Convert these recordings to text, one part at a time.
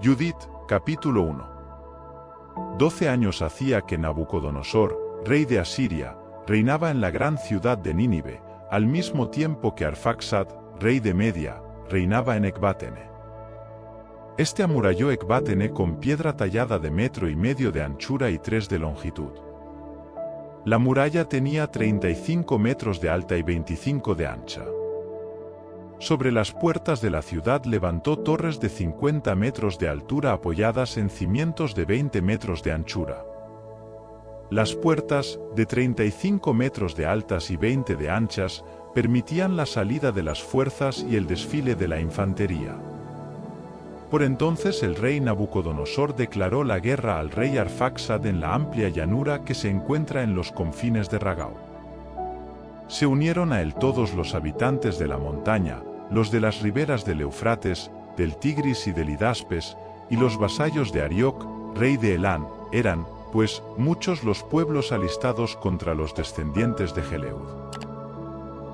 Judith, capítulo 1. 12 años hacía que Nabucodonosor, rey de Asiria, reinaba en la gran ciudad de Nínive, al mismo tiempo que Arfaxad, rey de Media, reinaba en Ecbátene. Este amuralló Ecbátene con piedra tallada de 1,5 metros de anchura y 3 de longitud. La muralla tenía 35 metros de alta y 25 de ancha. Sobre las puertas de la ciudad levantó torres de 50 metros de altura apoyadas en cimientos de 20 metros de anchura. Las puertas, de 35 metros de altas y 20 de anchas, permitían la salida de las fuerzas y el desfile de la infantería. Por entonces el rey Nabucodonosor declaró la guerra al rey Arfaxad en la amplia llanura que se encuentra en los confines de Ragau. Se unieron a él todos los habitantes de la montaña, los de las riberas del Eufrates, del Tigris y del Hidaspes, y los vasallos de Arioc, rey de Elán. Eran, pues, muchos los pueblos alistados contra los descendientes de Geleud.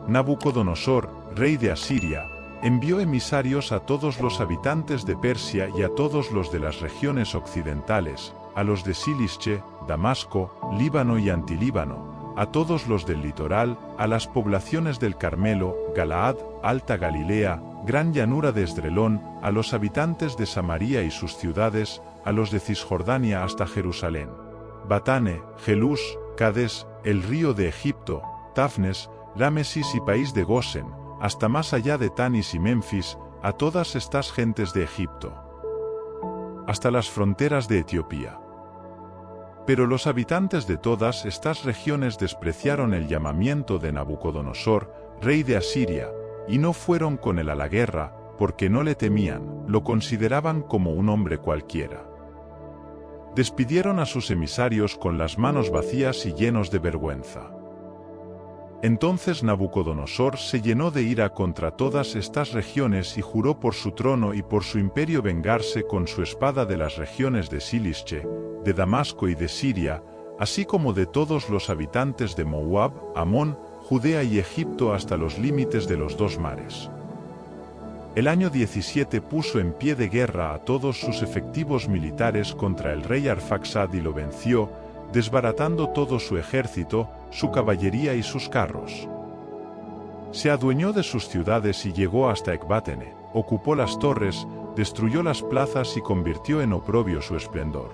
Nabucodonosor, rey de Asiria, envió emisarios a todos los habitantes de Persia y a todos los de las regiones occidentales, a los de Silische, Damasco, Líbano y Antilíbano, a todos los del litoral, a las poblaciones del Carmelo, Galaad, Alta Galilea, Gran Llanura de Esdrelón, a los habitantes de Samaria y sus ciudades, a los de Cisjordania hasta Jerusalén, Batane, Gelús, Cades, el río de Egipto, Tafnes, Rámesis y país de Gosen, hasta más allá de Tanis y Memphis, a todas estas gentes de Egipto, hasta las fronteras de Etiopía. Pero los habitantes de todas estas regiones despreciaron el llamamiento de Nabucodonosor, rey de Asiria, y no fueron con él a la guerra, porque no le temían, lo consideraban como un hombre cualquiera. Despidieron a sus emisarios con las manos vacías y llenos de vergüenza. Entonces Nabucodonosor se llenó de ira contra todas estas regiones y juró por su trono y por su imperio vengarse con su espada de las regiones de Silische, de Damasco y de Siria, así como de todos los habitantes de Moab, Amón, Judea y Egipto hasta los límites de los dos mares. El año 17 puso en pie de guerra a todos sus efectivos militares contra el rey Arfaxad y lo venció, desbaratando todo su ejército, su caballería y sus carros. Se adueñó de sus ciudades y llegó hasta Ecbátene, ocupó las torres, destruyó las plazas y convirtió en oprobio su esplendor.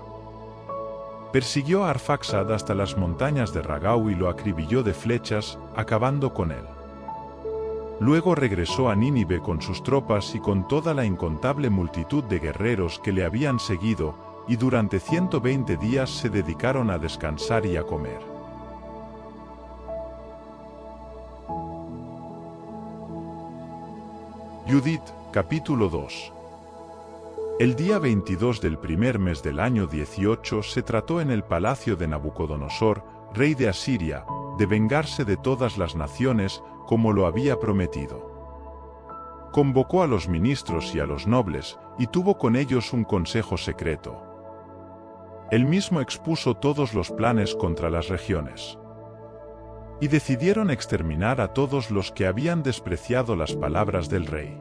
Persiguió a Arfaxad hasta las montañas de Ragau y lo acribilló de flechas, acabando con él. Luego regresó a Nínive con sus tropas y con toda la incontable multitud de guerreros que le habían seguido, y durante 120 días se dedicaron a descansar y a comer. Judith, capítulo 2. El día 22 del primer mes del año 18 se trató en el palacio de Nabucodonosor, rey de Asiria, de vengarse de todas las naciones, como lo había prometido. Convocó a los ministros y a los nobles, y tuvo con ellos un consejo secreto. Él mismo expuso todos los planes contra las regiones. Y decidieron exterminar a todos los que habían despreciado las palabras del rey.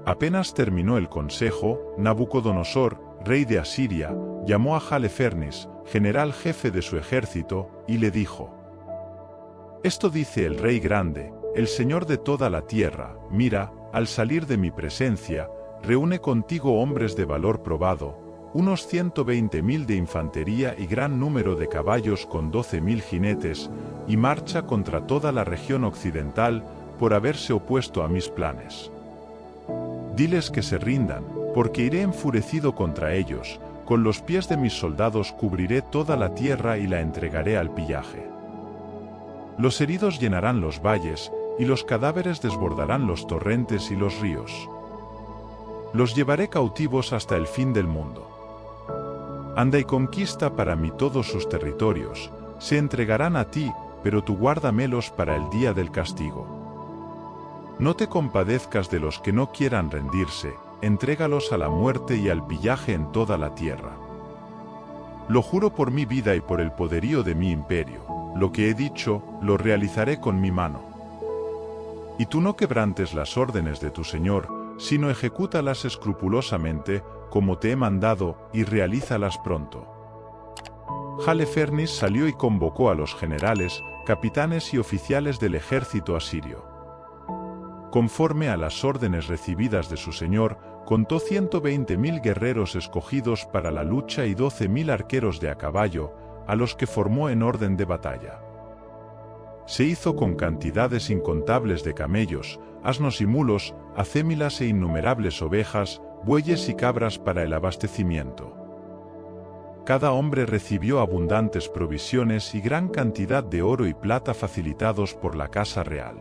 Apenas terminó el consejo, Nabucodonosor, rey de Asiria, llamó a Halefernes, general jefe de su ejército, y le dijo: «Esto dice el rey grande, el señor de toda la tierra, mira, al salir de mi presencia, reúne contigo hombres de valor probado, unos 120.000 de infantería y gran número de caballos con 12.000 jinetes, y marcha contra toda la región occidental, por haberse opuesto a mis planes. Diles que se rindan, porque iré enfurecido contra ellos, con los pies de mis soldados cubriré toda la tierra y la entregaré al pillaje. Los heridos llenarán los valles, y los cadáveres desbordarán los torrentes y los ríos. Los llevaré cautivos hasta el fin del mundo. Anda y conquista para mí todos sus territorios, se entregarán a ti, pero tú guárdamelos para el día del castigo. No te compadezcas de los que no quieran rendirse, entrégalos a la muerte y al pillaje en toda la tierra. Lo juro por mi vida y por el poderío de mi imperio, lo que he dicho, lo realizaré con mi mano. Y tú no quebrantes las órdenes de tu Señor, sino ejecútalas escrupulosamente, como te he mandado, y realízalas pronto. Halefernes salió y convocó a los generales, capitanes y oficiales del ejército asirio. Conforme a las órdenes recibidas de su señor, contó 120.000 guerreros escogidos para la lucha y 12.000 arqueros de a caballo, a los que formó en orden de batalla. Se hizo con cantidades incontables de camellos, asnos y mulos, acémilas e innumerables ovejas, bueyes y cabras para el abastecimiento. Cada hombre recibió abundantes provisiones y gran cantidad de oro y plata facilitados por la casa real.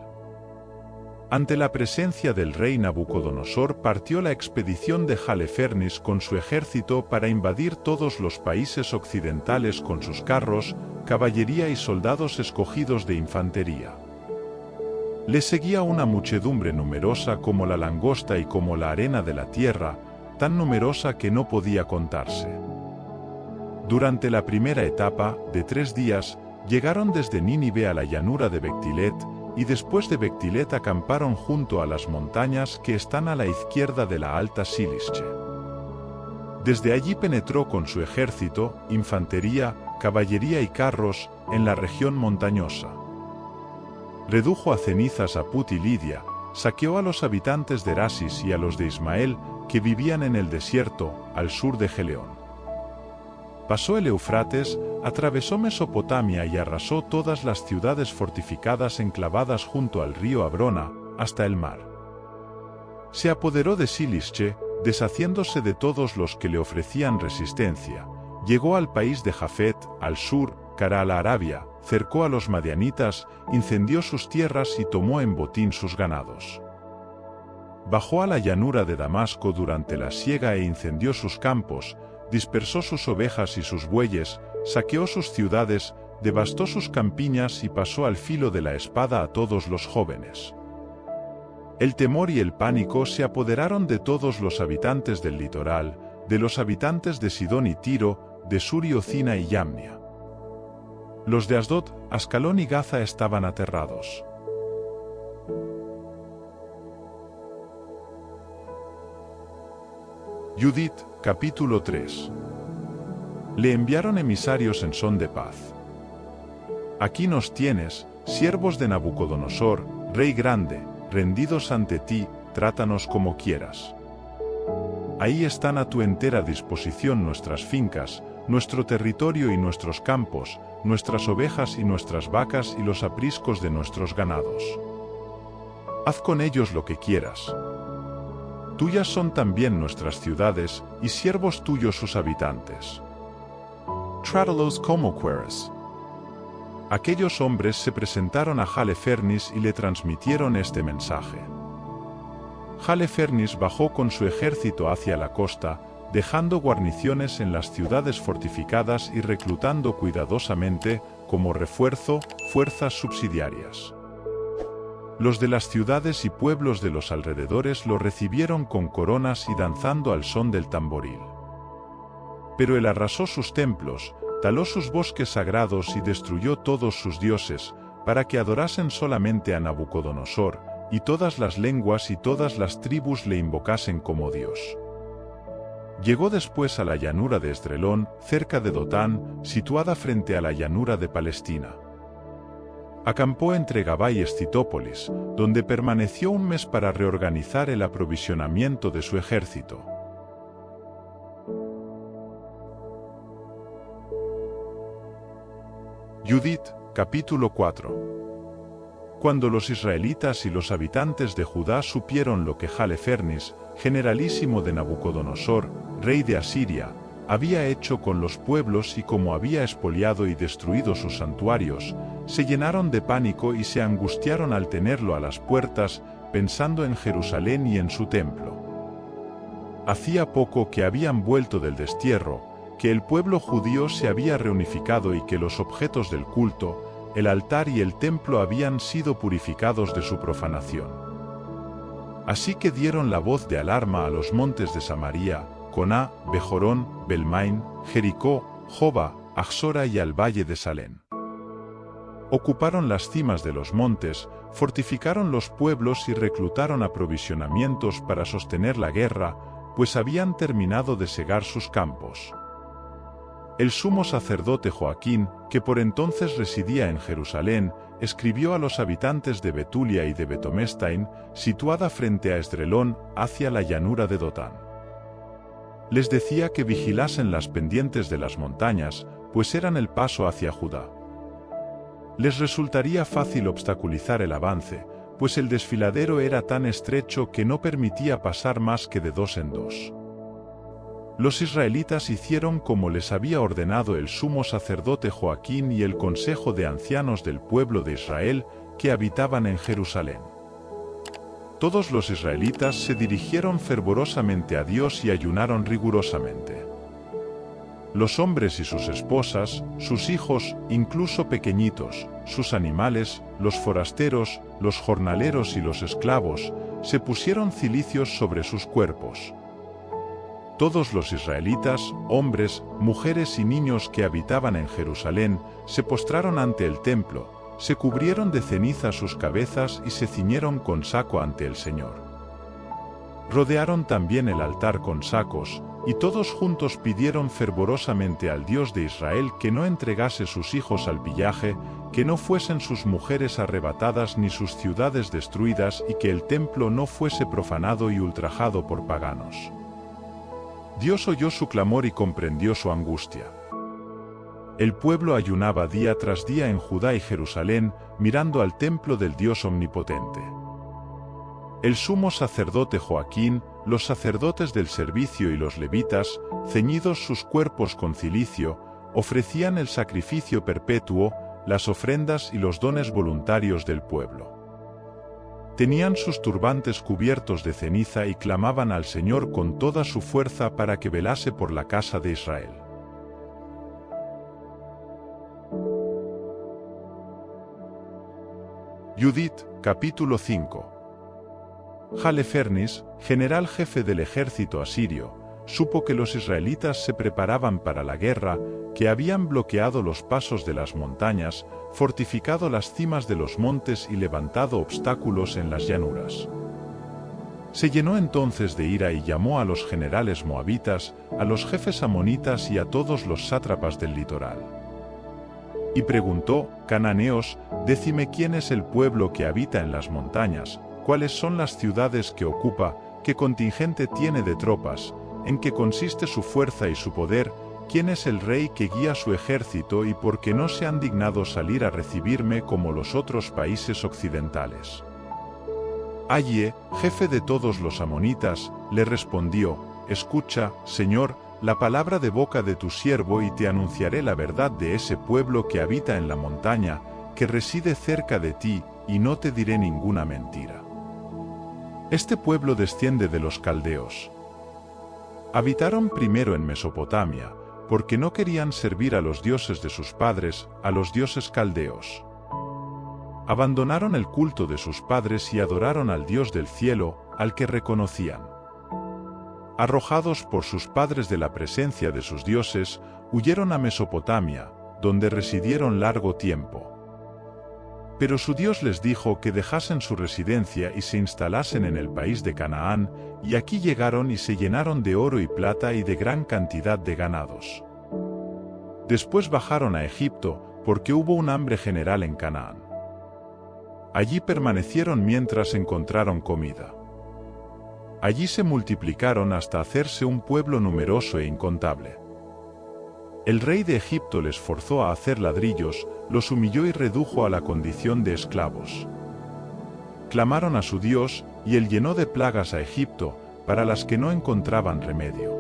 Ante la presencia del rey Nabucodonosor partió la expedición de Halefernes con su ejército para invadir todos los países occidentales con sus carros, caballería y soldados escogidos de infantería. Le seguía una muchedumbre numerosa como la langosta y como la arena de la tierra, tan numerosa que no podía contarse. Durante la primera etapa, de 3 días, llegaron desde Nínive a la llanura de Bectilet, y después de Bectilet acamparon junto a las montañas que están a la izquierda de la Alta Silische. Desde allí penetró con su ejército, infantería, caballería y carros, en la región montañosa. Redujo a cenizas a Put y Lidia, saqueó a los habitantes de Rasis y a los de Ismael, que vivían en el desierto, al sur de Geleón. Pasó el Eufrates, atravesó Mesopotamia y arrasó todas las ciudades fortificadas enclavadas junto al río Abrona, hasta el mar. Se apoderó de Silische, deshaciéndose de todos los que le ofrecían resistencia. Llegó al país de Jafet, al sur, cara a la Arabia, cercó a los madianitas, incendió sus tierras y tomó en botín sus ganados. Bajó a la llanura de Damasco durante la siega e incendió sus campos, dispersó sus ovejas y sus bueyes, saqueó sus ciudades, devastó sus campiñas y pasó al filo de la espada a todos los jóvenes. El temor y el pánico se apoderaron de todos los habitantes del litoral, de los habitantes de Sidón y Tiro, de Sur y Ocina y Yamnia. Los de Asdod, Ascalón y Gaza estaban aterrados. Judith, capítulo 3. Le enviaron emisarios en son de paz. Aquí nos tienes, siervos de Nabucodonosor, rey grande, rendidos ante ti, trátanos como quieras. Ahí están a tu entera disposición nuestras fincas, nuestro territorio y nuestros campos, nuestras ovejas y nuestras vacas y los apriscos de nuestros ganados. Haz con ellos lo que quieras. Tuyas son también nuestras ciudades, y siervos tuyos sus habitantes. Trátalos como quieras. Aquellos hombres se presentaron a Halefernes y le transmitieron este mensaje. Halefernes bajó con su ejército hacia la costa, dejando guarniciones en las ciudades fortificadas y reclutando cuidadosamente, como refuerzo, fuerzas subsidiarias. Los de las ciudades y pueblos de los alrededores lo recibieron con coronas y danzando al son del tamboril. Pero él arrasó sus templos, taló sus bosques sagrados y destruyó todos sus dioses, para que adorasen solamente a Nabucodonosor, y todas las lenguas y todas las tribus le invocasen como Dios. Llegó después a la llanura de Esdrelón, cerca de Dotán, situada frente a la llanura de Palestina. Acampó entre Gabá y Escitópolis, donde permaneció un mes para reorganizar el aprovisionamiento de su ejército. Judith, capítulo 4. Cuando los israelitas y los habitantes de Judá supieron lo que Halefernes, generalísimo de Nabucodonosor, rey de Asiria, había hecho con los pueblos y cómo había expoliado y destruido sus santuarios, se llenaron de pánico y se angustiaron al tenerlo a las puertas, pensando en Jerusalén y en su templo. Hacía poco que habían vuelto del destierro, que el pueblo judío se había reunificado y que los objetos del culto, el altar y el templo habían sido purificados de su profanación. Así que dieron la voz de alarma a los montes de Samaria, Coná, Bejorón, Belmain, Jericó, Joba, Axora y al valle de Salén. Ocuparon las cimas de los montes, fortificaron los pueblos y reclutaron aprovisionamientos para sostener la guerra, pues habían terminado de segar sus campos. El sumo sacerdote Joaquín, que por entonces residía en Jerusalén, escribió a los habitantes de Betulia y de Betomestain, situada frente a Esdrelón, hacia la llanura de Dotán. Les decía que vigilasen las pendientes de las montañas, pues eran el paso hacia Judá. Les resultaría fácil obstaculizar el avance, pues el desfiladero era tan estrecho que no permitía pasar más que de dos en dos. Los israelitas hicieron como les había ordenado el sumo sacerdote Joaquín y el consejo de ancianos del pueblo de Israel que habitaban en Jerusalén. Todos los israelitas se dirigieron fervorosamente a Dios y ayunaron rigurosamente. Los hombres y sus esposas, sus hijos, incluso pequeñitos, sus animales, los forasteros, los jornaleros y los esclavos, se pusieron cilicios sobre sus cuerpos. Todos los israelitas, hombres, mujeres y niños que habitaban en Jerusalén, se postraron ante el templo, se cubrieron de ceniza sus cabezas y se ciñeron con saco ante el Señor. Rodearon también el altar con sacos, y todos juntos pidieron fervorosamente al Dios de Israel que no entregase sus hijos al pillaje, que no fuesen sus mujeres arrebatadas ni sus ciudades destruidas y que el templo no fuese profanado y ultrajado por paganos. Dios oyó su clamor y comprendió su angustia. El pueblo ayunaba día tras día en Judá y Jerusalén, mirando al templo del Dios omnipotente. El sumo sacerdote Joaquín, los sacerdotes del servicio y los levitas, ceñidos sus cuerpos con cilicio, ofrecían el sacrificio perpetuo, las ofrendas y los dones voluntarios del pueblo. Tenían sus turbantes cubiertos de ceniza y clamaban al Señor con toda su fuerza para que velase por la casa de Israel. Judith, capítulo 5. Halefernis, general jefe del ejército asirio, supo que los israelitas se preparaban para la guerra, que habían bloqueado los pasos de las montañas, fortificado las cimas de los montes y levantado obstáculos en las llanuras. Se llenó entonces de ira y llamó a los generales moabitas, a los jefes amonitas y a todos los sátrapas del litoral. Y preguntó: Cananeos, decime quién es el pueblo que habita en las montañas, cuáles son las ciudades que ocupa, qué contingente tiene de tropas, en qué consiste su fuerza y su poder, quién es el rey que guía su ejército y por qué no se han dignado salir a recibirme como los otros países occidentales. Aye, jefe de todos los amonitas, le respondió: Escucha, Señor, la palabra de boca de tu siervo y te anunciaré la verdad de ese pueblo que habita en la montaña, que reside cerca de ti, y no te diré ninguna mentira. Este pueblo desciende de los caldeos. Habitaron primero en Mesopotamia, porque no querían servir a los dioses de sus padres, a los dioses caldeos. Abandonaron el culto de sus padres y adoraron al Dios del cielo, al que reconocían. Arrojados por sus padres de la presencia de sus dioses, huyeron a Mesopotamia, donde residieron largo tiempo. Pero su Dios les dijo que dejasen su residencia y se instalasen en el país de Canaán, y aquí llegaron y se llenaron de oro y plata y de gran cantidad de ganados. Después bajaron a Egipto, porque hubo un hambre general en Canaán. Allí permanecieron mientras encontraron comida. Allí se multiplicaron hasta hacerse un pueblo numeroso e incontable. El rey de Egipto les forzó a hacer ladrillos, los humilló y redujo a la condición de esclavos. Clamaron a su Dios, y él llenó de plagas a Egipto, para las que no encontraban remedio.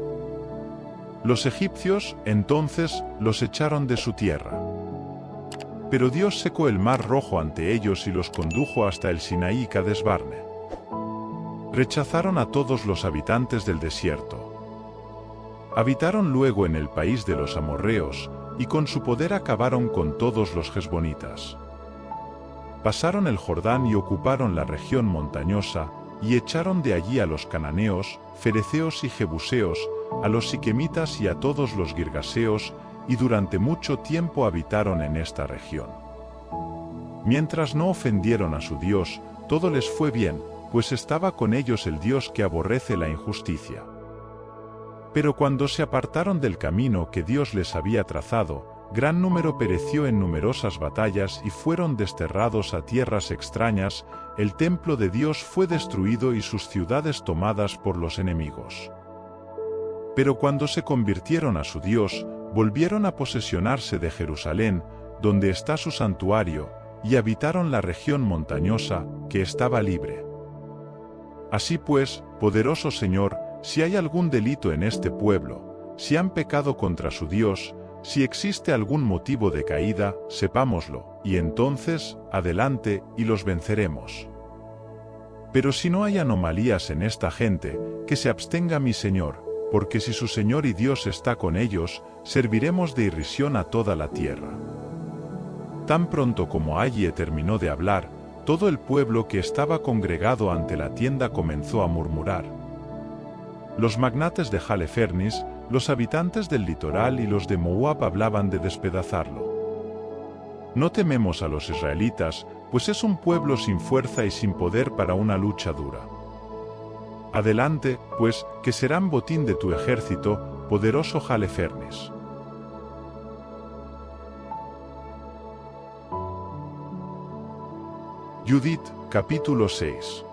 Los egipcios, entonces, los echaron de su tierra. Pero Dios secó el mar Rojo ante ellos y los condujo hasta el Sinaí y Cades Barne. Rechazaron a todos los habitantes del desierto. Habitaron luego en el país de los amorreos, y con su poder acabaron con todos los hesbonitas. Pasaron el Jordán y ocuparon la región montañosa, y echaron de allí a los cananeos, fereceos y jebuseos, a los siquemitas y a todos los girgaseos, y durante mucho tiempo habitaron en esta región. Mientras no ofendieron a su Dios, todo les fue bien, pues estaba con ellos el Dios que aborrece la injusticia. Pero cuando se apartaron del camino que Dios les había trazado, gran número pereció en numerosas batallas y fueron desterrados a tierras extrañas, el templo de Dios fue destruido y sus ciudades tomadas por los enemigos. Pero cuando se convirtieron a su Dios, volvieron a posesionarse de Jerusalén, donde está su santuario, y habitaron la región montañosa, que estaba libre. Así pues, poderoso Señor, si hay algún delito en este pueblo, si han pecado contra su Dios, si existe algún motivo de caída, sepámoslo, y entonces, adelante, y los venceremos. Pero si no hay anomalías en esta gente, que se abstenga mi Señor, porque si su Señor y Dios está con ellos, serviremos de irrisión a toda la tierra. Tan pronto como Aye terminó de hablar, todo el pueblo que estaba congregado ante la tienda comenzó a murmurar. Los magnates de Halefernis, los habitantes del litoral y los de Moab hablaban de despedazarlo. No tememos a los israelitas, pues es un pueblo sin fuerza y sin poder para una lucha dura. Adelante, pues, que serán botín de tu ejército, poderoso Halefernes. Judith, capítulo 6.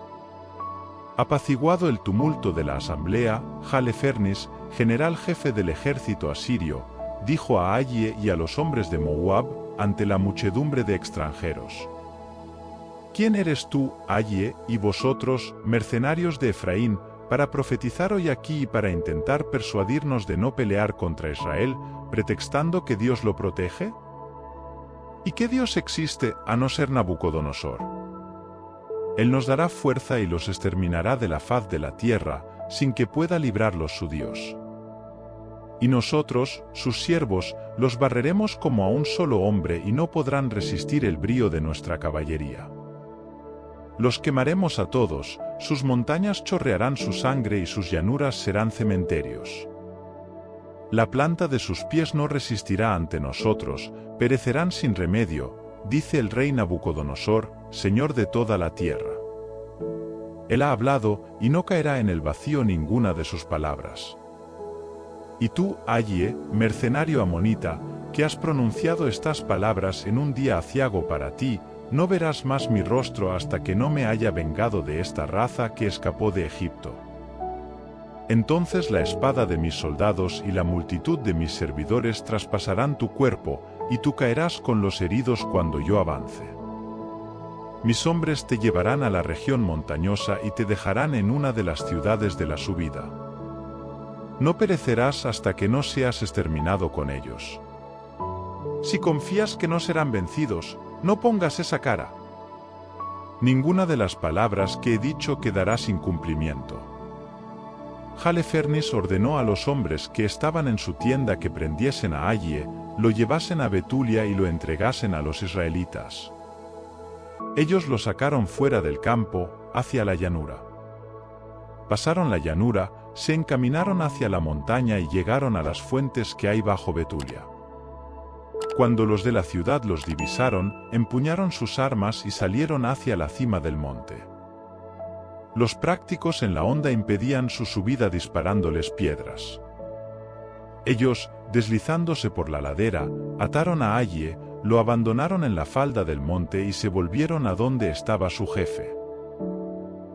Apaciguado el tumulto de la asamblea, Halefernes, general jefe del ejército asirio, dijo a Aye y a los hombres de Moab, ante la muchedumbre de extranjeros: ¿Quién eres tú, Aye, y vosotros, mercenarios de Efraín, para profetizar hoy aquí y para intentar persuadirnos de no pelear contra Israel, pretextando que Dios lo protege? ¿Y qué Dios existe, a no ser Nabucodonosor? Él nos dará fuerza y los exterminará de la faz de la tierra, sin que pueda librarlos su Dios. Y nosotros, sus siervos, los barreremos como a un solo hombre y no podrán resistir el brío de nuestra caballería. Los quemaremos a todos, sus montañas chorrearán su sangre y sus llanuras serán cementerios. La planta de sus pies no resistirá ante nosotros, perecerán sin remedio, dice el rey Nabucodonosor, señor de toda la tierra. Él ha hablado, y no caerá en el vacío ninguna de sus palabras. Y tú, Aye, mercenario amonita, que has pronunciado estas palabras en un día aciago para ti, no verás más mi rostro hasta que no me haya vengado de esta raza que escapó de Egipto. Entonces la espada de mis soldados y la multitud de mis servidores traspasarán tu cuerpo, y tú caerás con los heridos cuando yo avance. Mis hombres te llevarán a la región montañosa y te dejarán en una de las ciudades de la subida. No perecerás hasta que no seas exterminado con ellos. Si confías que no serán vencidos, no pongas esa cara. Ninguna de las palabras que he dicho quedará sin cumplimiento. Halefernes ordenó a los hombres que estaban en su tienda que prendiesen a Aye, lo llevasen a Betulia y lo entregasen a los israelitas. Ellos lo sacaron fuera del campo, hacia la llanura. Pasaron la llanura, se encaminaron hacia la montaña y llegaron a las fuentes que hay bajo Betulia. Cuando los de la ciudad los divisaron, empuñaron sus armas y salieron hacia la cima del monte. Los prácticos en la honda impedían su subida disparándoles piedras. Ellos, deslizándose por la ladera, ataron a Aye, lo abandonaron en la falda del monte y se volvieron a donde estaba su jefe.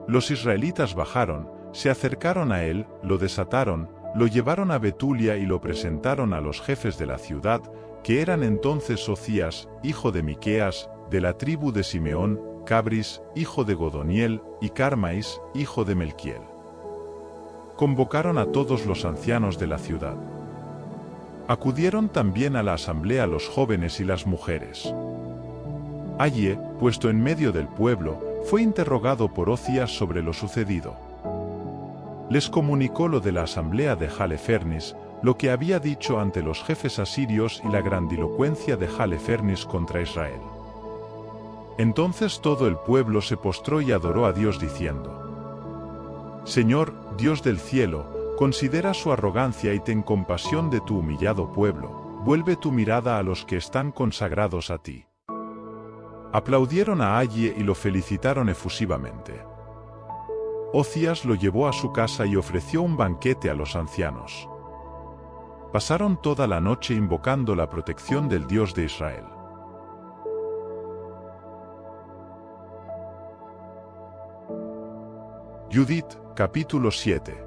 Los israelitas bajaron, se acercaron a él, lo desataron, lo llevaron a Betulia y lo presentaron a los jefes de la ciudad, que eran entonces Ocías, hijo de Miqueas, de la tribu de Simeón, Cabris, hijo de Godoniel, y Carmais, hijo de Melquiel. Convocaron a todos los ancianos de la ciudad. Acudieron también a la asamblea los jóvenes y las mujeres. Aye, puesto en medio del pueblo, fue interrogado por Ocías sobre lo sucedido. Les comunicó lo de la asamblea de Halefernes, lo que había dicho ante los jefes asirios y la grandilocuencia de Halefernes contra Israel. Entonces todo el pueblo se postró y adoró a Dios diciendo: Señor, Dios del cielo, considera su arrogancia y ten compasión de tu humillado pueblo, vuelve tu mirada a los que están consagrados a ti. Aplaudieron a Aye y lo felicitaron efusivamente. Ocías lo llevó a su casa y ofreció un banquete a los ancianos. Pasaron toda la noche invocando la protección del Dios de Israel. Judith, capítulo 7.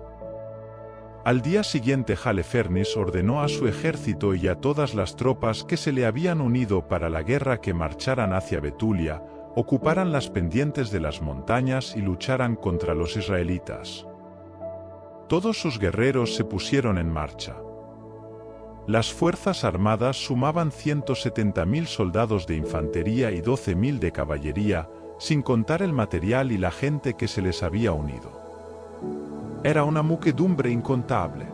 Al día siguiente Halifernes ordenó a su ejército y a todas las tropas que se le habían unido para la guerra que marcharan hacia Betulia, ocuparan las pendientes de las montañas y lucharan contra los israelitas. Todos sus guerreros se pusieron en marcha. Las fuerzas armadas sumaban 170.000 soldados de infantería y 12.000 de caballería, sin contar el material y la gente que se les había unido. Era una muchedumbre incontable.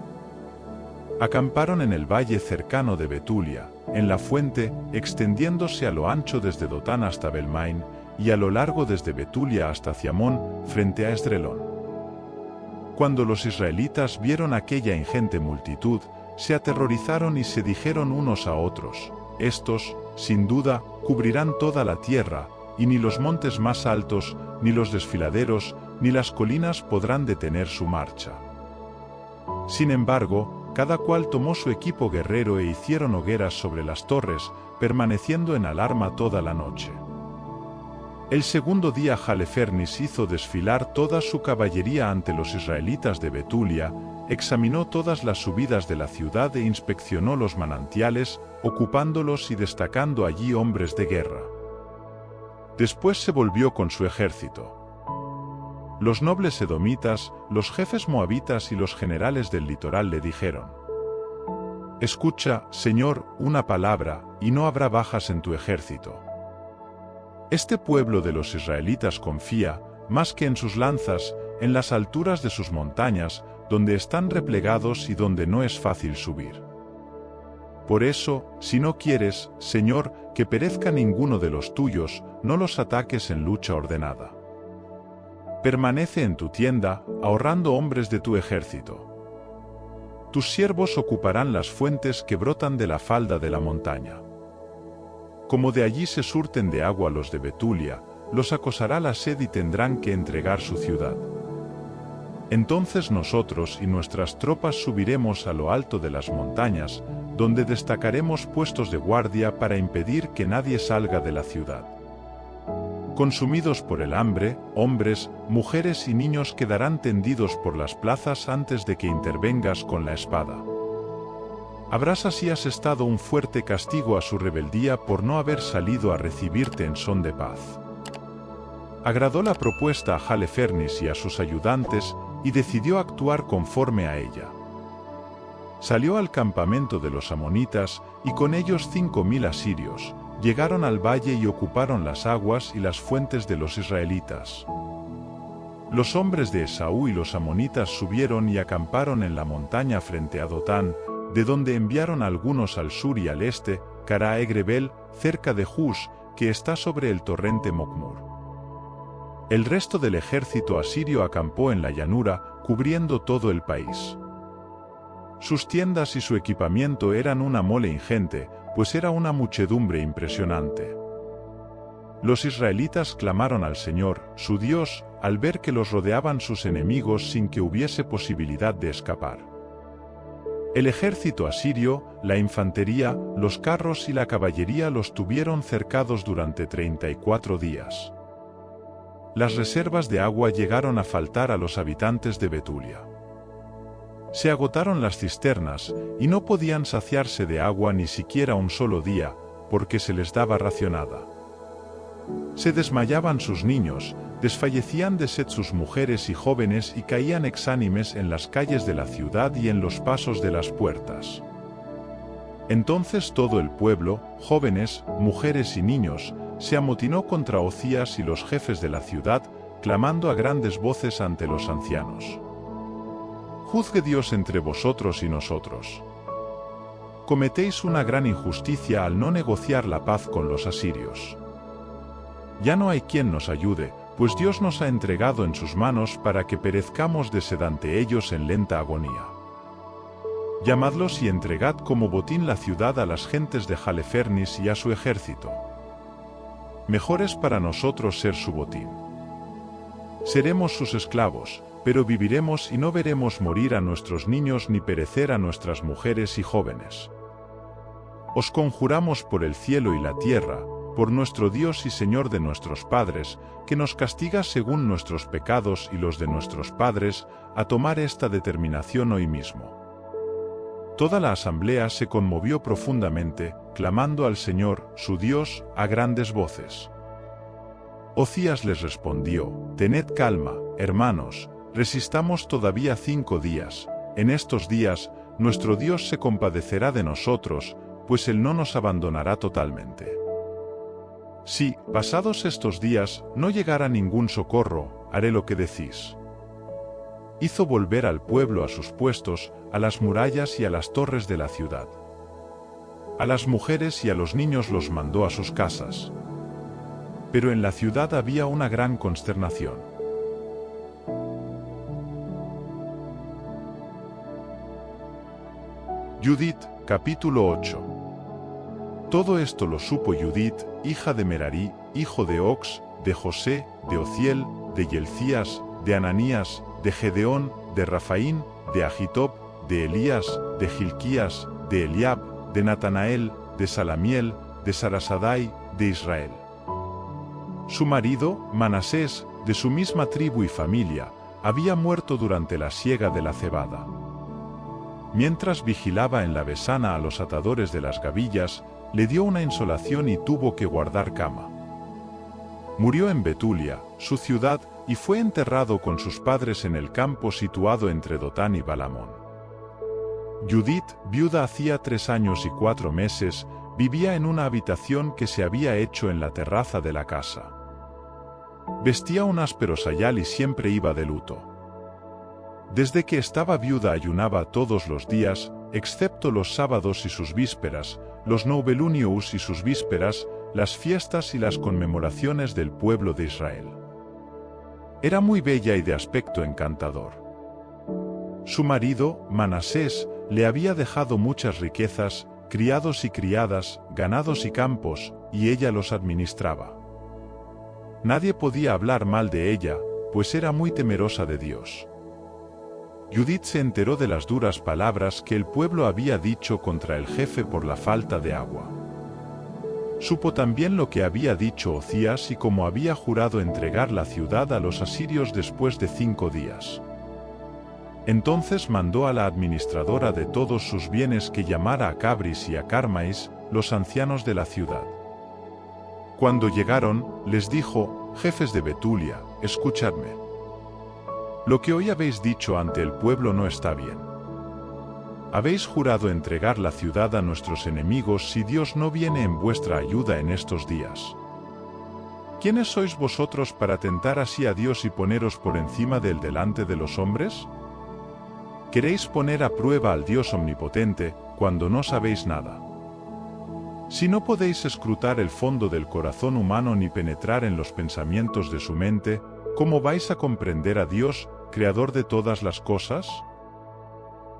Acamparon en el valle cercano de Betulia, en la fuente, extendiéndose a lo ancho desde Dotán hasta Belmain, y a lo largo desde Betulia hasta Ciamón, frente a Esdrelón. Cuando los israelitas vieron aquella ingente multitud, se aterrorizaron y se dijeron unos a otros: estos, sin duda, cubrirán toda la tierra, y ni los montes más altos, ni los desfiladeros, ni las colinas podrán detener su marcha. Sin embargo, cada cual tomó su equipo guerrero e hicieron hogueras sobre las torres, permaneciendo en alarma toda la noche. El segundo día Halifernes hizo desfilar toda su caballería ante los israelitas de Betulia, examinó todas las subidas de la ciudad e inspeccionó los manantiales, ocupándolos y destacando allí hombres de guerra. Después se volvió con su ejército. Los nobles edomitas, los jefes moabitas y los generales del litoral le dijeron: «Escucha, Señor, una palabra, y no habrá bajas en tu ejército. Este pueblo de los israelitas confía, más que en sus lanzas, en las alturas de sus montañas, donde están replegados y donde no es fácil subir. Por eso, si no quieres, Señor, que perezca ninguno de los tuyos, no los ataques en lucha ordenada. Permanece en tu tienda, ahorrando hombres de tu ejército. Tus siervos ocuparán las fuentes que brotan de la falda de la montaña. Como de allí se surten de agua los de Betulia, los acosará la sed y tendrán que entregar su ciudad. Entonces nosotros y nuestras tropas subiremos a lo alto de las montañas, donde destacaremos puestos de guardia para impedir que nadie salga de la ciudad. Consumidos por el hambre, hombres, mujeres y niños quedarán tendidos por las plazas antes de que intervengas con la espada. Habrás así asestado un fuerte castigo a su rebeldía por no haber salido a recibirte en son de paz». Agradó la propuesta a Halifernes y a sus ayudantes, y decidió actuar conforme a ella. Salió al campamento de los amonitas, y con ellos 5.000 asirios, llegaron al valle y ocuparon las aguas y las fuentes de los israelitas. Los hombres de Esaú y los amonitas subieron y acamparon en la montaña frente a Dotán, de donde enviaron algunos al sur y al este, cara a Egrebel, cerca de Hus, que está sobre el torrente Mocmur. El resto del ejército asirio acampó en la llanura, cubriendo todo el país. Sus tiendas y su equipamiento eran una mole ingente, pues era una muchedumbre impresionante. Los israelitas clamaron al Señor, su Dios, al ver que los rodeaban sus enemigos sin que hubiese posibilidad de escapar. El ejército asirio, la infantería, los carros y la caballería los tuvieron cercados durante 34 días. Las reservas de agua llegaron a faltar a los habitantes de Betulia. Se agotaron las cisternas, y no podían saciarse de agua ni siquiera un solo día, porque se les daba racionada. Se desmayaban sus niños, desfallecían de sed sus mujeres y jóvenes y caían exánimes en las calles de la ciudad y en los pasos de las puertas. Entonces todo el pueblo, jóvenes, mujeres y niños, se amotinó contra Ocías y los jefes de la ciudad, clamando a grandes voces ante los ancianos: «Juzgue Dios entre vosotros y nosotros. Cometéis una gran injusticia al no negociar la paz con los asirios. Ya no hay quien nos ayude, pues Dios nos ha entregado en sus manos para que perezcamos de sed ante ellos en lenta agonía. Llamadlos y entregad como botín la ciudad a las gentes de Halifernes y a su ejército. Mejor es para nosotros ser su botín. Seremos sus esclavos, pero viviremos y no veremos morir a nuestros niños ni perecer a nuestras mujeres y jóvenes. Os conjuramos por el cielo y la tierra, por nuestro Dios y Señor de nuestros padres, que nos castiga según nuestros pecados y los de nuestros padres, a tomar esta determinación hoy mismo. Toda la asamblea se conmovió profundamente, clamando al Señor, su Dios, a grandes voces. Ocías les respondió: «Tened calma, hermanos, resistamos todavía 5 días. En estos días, nuestro Dios se compadecerá de nosotros, pues Él no nos abandonará totalmente. Si, pasados estos días, no llegara ningún socorro, haré lo que decís». Hizo volver al pueblo a sus puestos, a las murallas y a las torres de la ciudad. A las mujeres y a los niños los mandó a sus casas. Pero en la ciudad había una gran consternación. Judith, capítulo 8. Todo esto lo supo Judith, hija de Merarí, hijo de Ox, de José, de Ociel, de Yelcías, de Ananías, de Gedeón, de Rafaín, de Agitob, de Elías, de Gilquías, de Eliab, de Natanael, de Salamiel, de Sarasadai, de Israel. Su marido, Manasés, de su misma tribu y familia, había muerto durante la siega de la cebada. Mientras vigilaba en la besana a los atadores de las gavillas, le dio una insolación y tuvo que guardar cama. Murió en Betulia, su ciudad, y fue enterrado con sus padres en el campo situado entre Dotán y Balamón. Judith, viuda hacía 3 años y 4 meses, vivía en una habitación que se había hecho en la terraza de la casa. Vestía un áspero sayal y siempre iba de luto. Desde que estaba viuda ayunaba todos los días, excepto los sábados y sus vísperas, los Novelunios y sus vísperas, las fiestas y las conmemoraciones del pueblo de Israel. Era muy bella y de aspecto encantador. Su marido, Manasés, le había dejado muchas riquezas, criados y criadas, ganados y campos, y ella los administraba. Nadie podía hablar mal de ella, pues era muy temerosa de Dios. Judith se enteró de las duras palabras que el pueblo había dicho contra el jefe por la falta de agua. Supo también lo que había dicho Ocías y cómo había jurado entregar la ciudad a los asirios después de 5 días. Entonces mandó a la administradora de todos sus bienes que llamara a Cabris y a Carmais, los ancianos de la ciudad. Cuando llegaron, les dijo: «Jefes de Betulia, escuchadme. Lo que hoy habéis dicho ante el pueblo no está bien. Habéis jurado entregar la ciudad a nuestros enemigos si Dios no viene en vuestra ayuda en estos días. ¿Quiénes sois vosotros para tentar así a Dios y poneros por encima del delante de los hombres? Queréis poner a prueba al Dios omnipotente, cuando no sabéis nada. Si no podéis escrutar el fondo del corazón humano ni penetrar en los pensamientos de su mente, ¿cómo vais a comprender a Dios, creador de todas las cosas?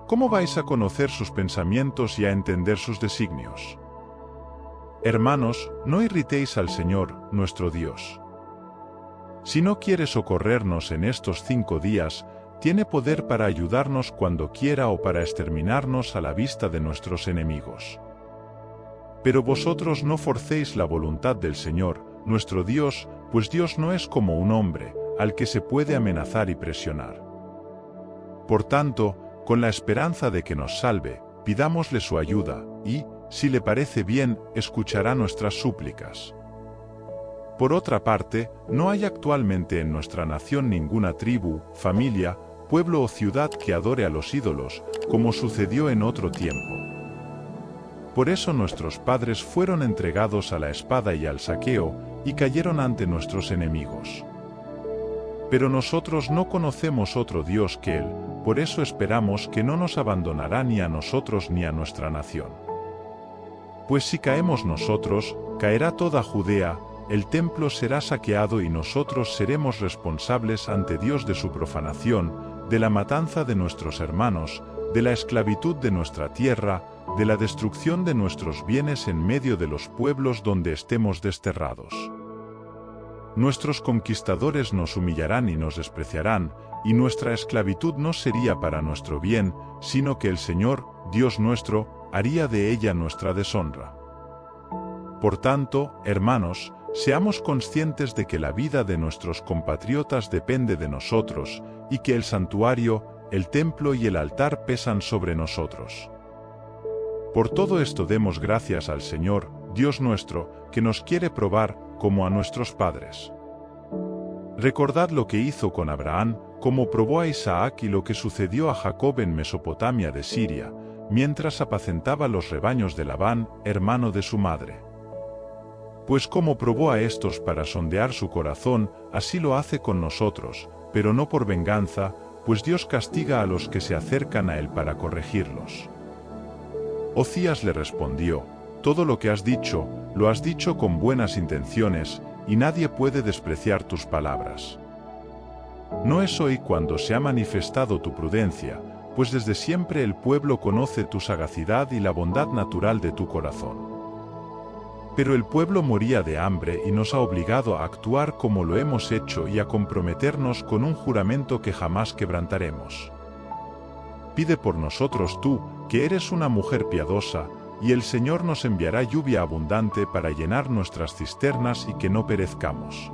¿Cómo vais a conocer sus pensamientos y a entender sus designios? Hermanos, no irritéis al Señor, nuestro Dios. Si no quiere socorrernos en estos 5 días, tiene poder para ayudarnos cuando quiera o para exterminarnos a la vista de nuestros enemigos. Pero vosotros no forcéis la voluntad del Señor, nuestro Dios, pues Dios no es como un hombre, al que se puede amenazar y presionar. Por tanto, con la esperanza de que nos salve, pidámosle su ayuda, y, si le parece bien, escuchará nuestras súplicas. Por otra parte, no hay actualmente en nuestra nación ninguna tribu, familia, pueblo o ciudad que adore a los ídolos, como sucedió en otro tiempo. Por eso nuestros padres fueron entregados a la espada y al saqueo, y cayeron ante nuestros enemigos. Pero nosotros no conocemos otro Dios que Él, por eso esperamos que no nos abandonará ni a nosotros ni a nuestra nación. Pues si caemos nosotros, caerá toda Judea, el templo será saqueado y nosotros seremos responsables ante Dios de su profanación, de la matanza de nuestros hermanos, de la esclavitud de nuestra tierra, de la destrucción de nuestros bienes en medio de los pueblos donde estemos desterrados. nuestros conquistadores nos humillarán y nos despreciarán, y nuestra esclavitud no sería para nuestro bien, sino que el Señor, Dios nuestro, haría de ella nuestra deshonra. Por tanto, hermanos, seamos conscientes de que la vida de nuestros compatriotas depende de nosotros, y que el santuario, el templo y el altar pesan sobre nosotros. Por todo esto demos gracias al Señor, Dios nuestro, que nos quiere probar, como a nuestros padres. Recordad lo que hizo con Abraham, como probó a Isaac y lo que sucedió a Jacob en Mesopotamia de Siria, mientras apacentaba los rebaños de Labán, hermano de su madre. Pues como probó a estos para sondear su corazón, así lo hace con nosotros, pero no por venganza, pues Dios castiga a los que se acercan a él para corregirlos. Ocías le respondió: todo lo que has dicho, lo has dicho con buenas intenciones, y nadie puede despreciar tus palabras. No es hoy cuando se ha manifestado tu prudencia, pues desde siempre el pueblo conoce tu sagacidad y la bondad natural de tu corazón. Pero el pueblo moría de hambre y nos ha obligado a actuar como lo hemos hecho y a comprometernos con un juramento que jamás quebrantaremos. Pide por nosotros tú, que eres una mujer piadosa, y el Señor nos enviará lluvia abundante para llenar nuestras cisternas y que no perezcamos.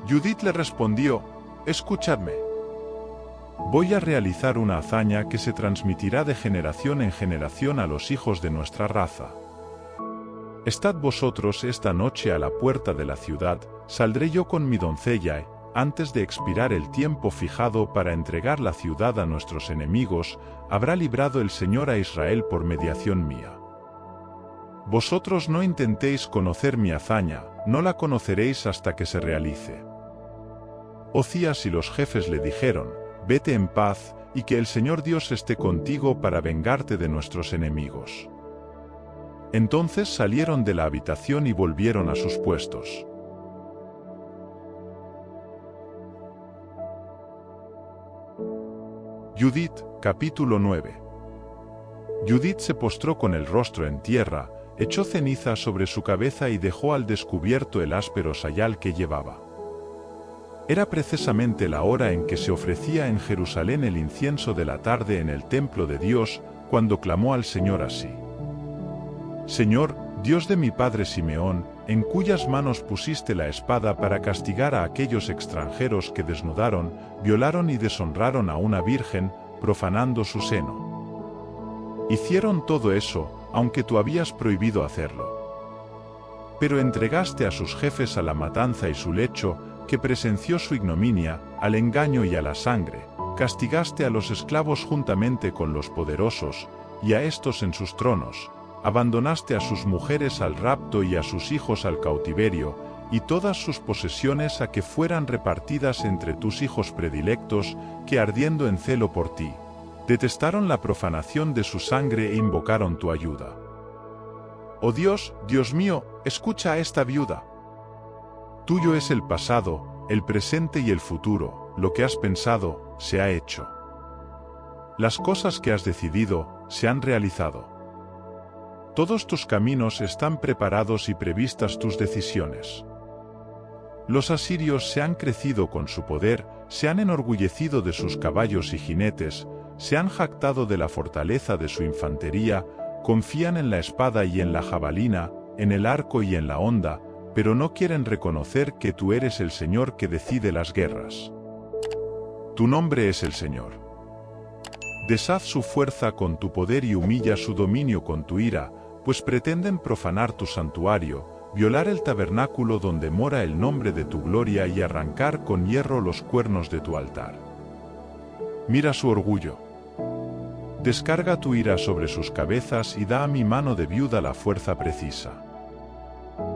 Judith le respondió: escuchadme. Voy a realizar una hazaña que se transmitirá de generación en generación a los hijos de nuestra raza. Estad vosotros esta noche a la puerta de la ciudad, saldré yo con mi doncella, antes de expirar el tiempo fijado para entregar la ciudad a nuestros enemigos, habrá librado el Señor a Israel por mediación mía. Vosotros no intentéis conocer mi hazaña, no la conoceréis hasta que se realice. Ocías y los jefes le dijeron: vete en paz, y que el Señor Dios esté contigo para vengarte de nuestros enemigos. Entonces salieron de la habitación y volvieron a sus puestos. Judith, capítulo 9. Judith se postró con el rostro en tierra, echó ceniza sobre su cabeza y dejó al descubierto el áspero sayal que llevaba. Era precisamente la hora en que se ofrecía en Jerusalén el incienso de la tarde en el templo de Dios, cuando clamó al Señor así: Señor, Dios de mi padre Simeón, en cuyas manos pusiste la espada para castigar a aquellos extranjeros que desnudaron, violaron y deshonraron a una virgen, profanando su seno. Hicieron todo eso, aunque tú habías prohibido hacerlo. Pero entregaste a sus jefes a la matanza y su lecho, que presenció su ignominia, al engaño y a la sangre, castigaste a los esclavos juntamente con los poderosos, y a estos en sus tronos. Abandonaste a sus mujeres al rapto y a sus hijos al cautiverio, y todas sus posesiones a que fueran repartidas entre tus hijos predilectos, que ardiendo en celo por ti, detestaron la profanación de su sangre e invocaron tu ayuda. Oh Dios, Dios mío, escucha a esta viuda. Tuyo es el pasado, el presente y el futuro, lo que has pensado, se ha hecho. Las cosas que has decidido, se han realizado. Todos tus caminos están preparados y previstas tus decisiones. Los asirios se han crecido con su poder, se han enorgullecido de sus caballos y jinetes, se han jactado de la fortaleza de su infantería, confían en la espada y en la jabalina, en el arco y en la honda, pero no quieren reconocer que tú eres el Señor que decide las guerras. Tu nombre es el Señor. Deshaz su fuerza con tu poder y humilla su dominio con tu ira, pues pretenden profanar tu santuario, violar el tabernáculo donde mora el nombre de tu gloria y arrancar con hierro los cuernos de tu altar. Mira su orgullo. Descarga tu ira sobre sus cabezas y da a mi mano de viuda la fuerza precisa.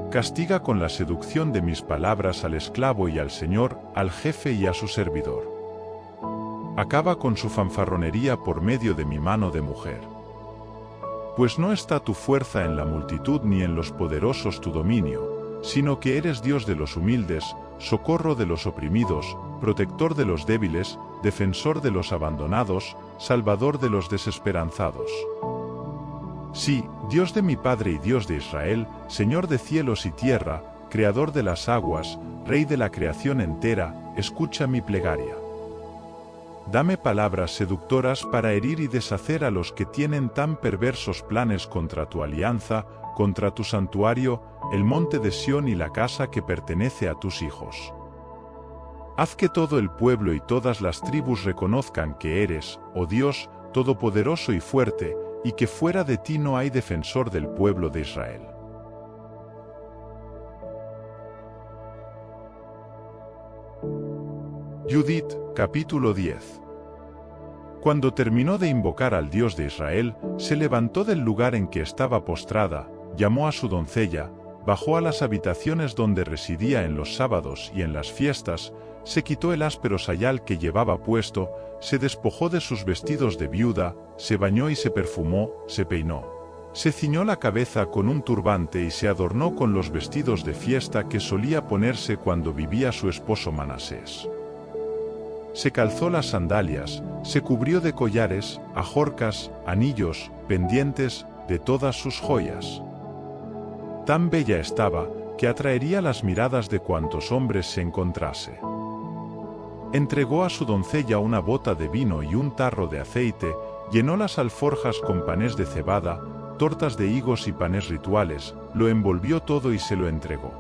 Castiga con la seducción de mis palabras al esclavo y al señor, al jefe y a su servidor. Acaba con su fanfarronería por medio de mi mano de mujer. Pues no está tu fuerza en la multitud ni en los poderosos tu dominio, sino que eres Dios de los humildes, socorro de los oprimidos, protector de los débiles, defensor de los abandonados, salvador de los desesperanzados. Sí, Dios de mi Padre y Dios de Israel, Señor de cielos y tierra, Creador de las aguas, Rey de la creación entera, escucha mi plegaria. Dame palabras seductoras para herir y deshacer a los que tienen tan perversos planes contra tu alianza, contra tu santuario, el monte de Sión y la casa que pertenece a tus hijos. Haz que todo el pueblo y todas las tribus reconozcan que eres, oh Dios, todopoderoso y fuerte, y que fuera de ti no hay defensor del pueblo de Israel. Judith, capítulo 10. Cuando terminó de invocar al Dios de Israel, se levantó del lugar en que estaba postrada, llamó a su doncella, bajó a las habitaciones donde residía en los sábados y en las fiestas, se quitó el áspero sayal que llevaba puesto, se despojó de sus vestidos de viuda, se bañó y se perfumó, se peinó. Se ciñó la cabeza con un turbante y se adornó con los vestidos de fiesta que solía ponerse cuando vivía su esposo Manasés. Se calzó las sandalias, se cubrió de collares, ajorcas, anillos, pendientes, de todas sus joyas. Tan bella estaba, que atraería las miradas de cuantos hombres se encontrase. Entregó a su doncella una bota de vino y un tarro de aceite, llenó las alforjas con panes de cebada, tortas de higos y panes rituales, lo envolvió todo y se lo entregó.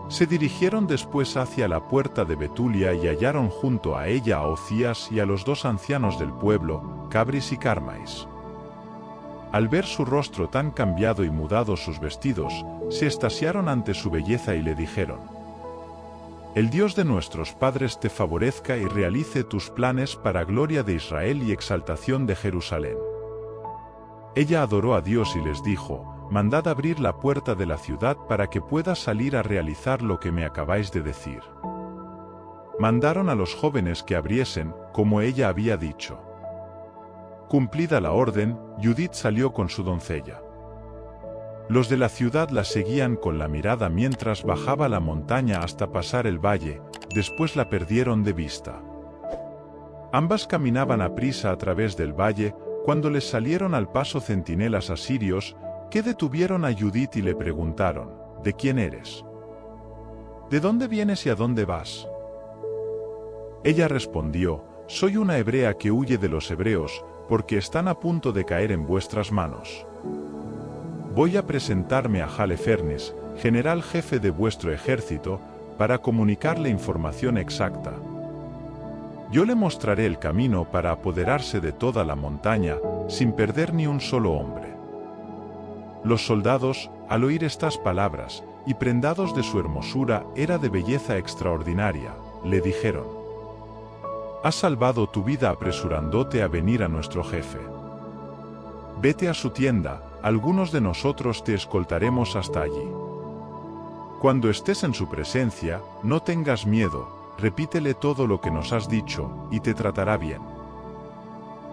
Se dirigieron después hacia la puerta de Betulia y hallaron junto a ella a Ocías y a los dos ancianos del pueblo, Cabris y Carmais. Al ver su rostro tan cambiado y mudados sus vestidos, se extasiaron ante su belleza y le dijeron: El Dios de nuestros padres te favorezca y realice tus planes para gloria de Israel y exaltación de Jerusalén. Ella adoró a Dios y les dijo: Mandad abrir la puerta de la ciudad para que pueda salir a realizar lo que me acabáis de decir. Mandaron a los jóvenes que abriesen, como ella había dicho. Cumplida la orden, Judith salió con su doncella. Los de la ciudad la seguían con la mirada mientras bajaba la montaña hasta pasar el valle, después la perdieron de vista. Ambas caminaban a prisa a través del valle, cuando les salieron al paso centinelas asirios, que detuvieron a Judith y le preguntaron: ¿De quién eres? ¿De dónde vienes y a dónde vas? Ella respondió: Soy una hebrea que huye de los hebreos, porque están a punto de caer en vuestras manos. Voy a presentarme a Halefernes, general jefe de vuestro ejército, para comunicarle información exacta. Yo le mostraré el camino para apoderarse de toda la montaña, sin perder ni un solo hombre. Los soldados, al oír estas palabras, y prendados de su hermosura, era de belleza extraordinaria, le dijeron: Has salvado tu vida apresurándote a venir a nuestro jefe. Vete a su tienda, algunos de nosotros te escoltaremos hasta allí. Cuando estés en su presencia, no tengas miedo, repítele todo lo que nos has dicho, y te tratará bien.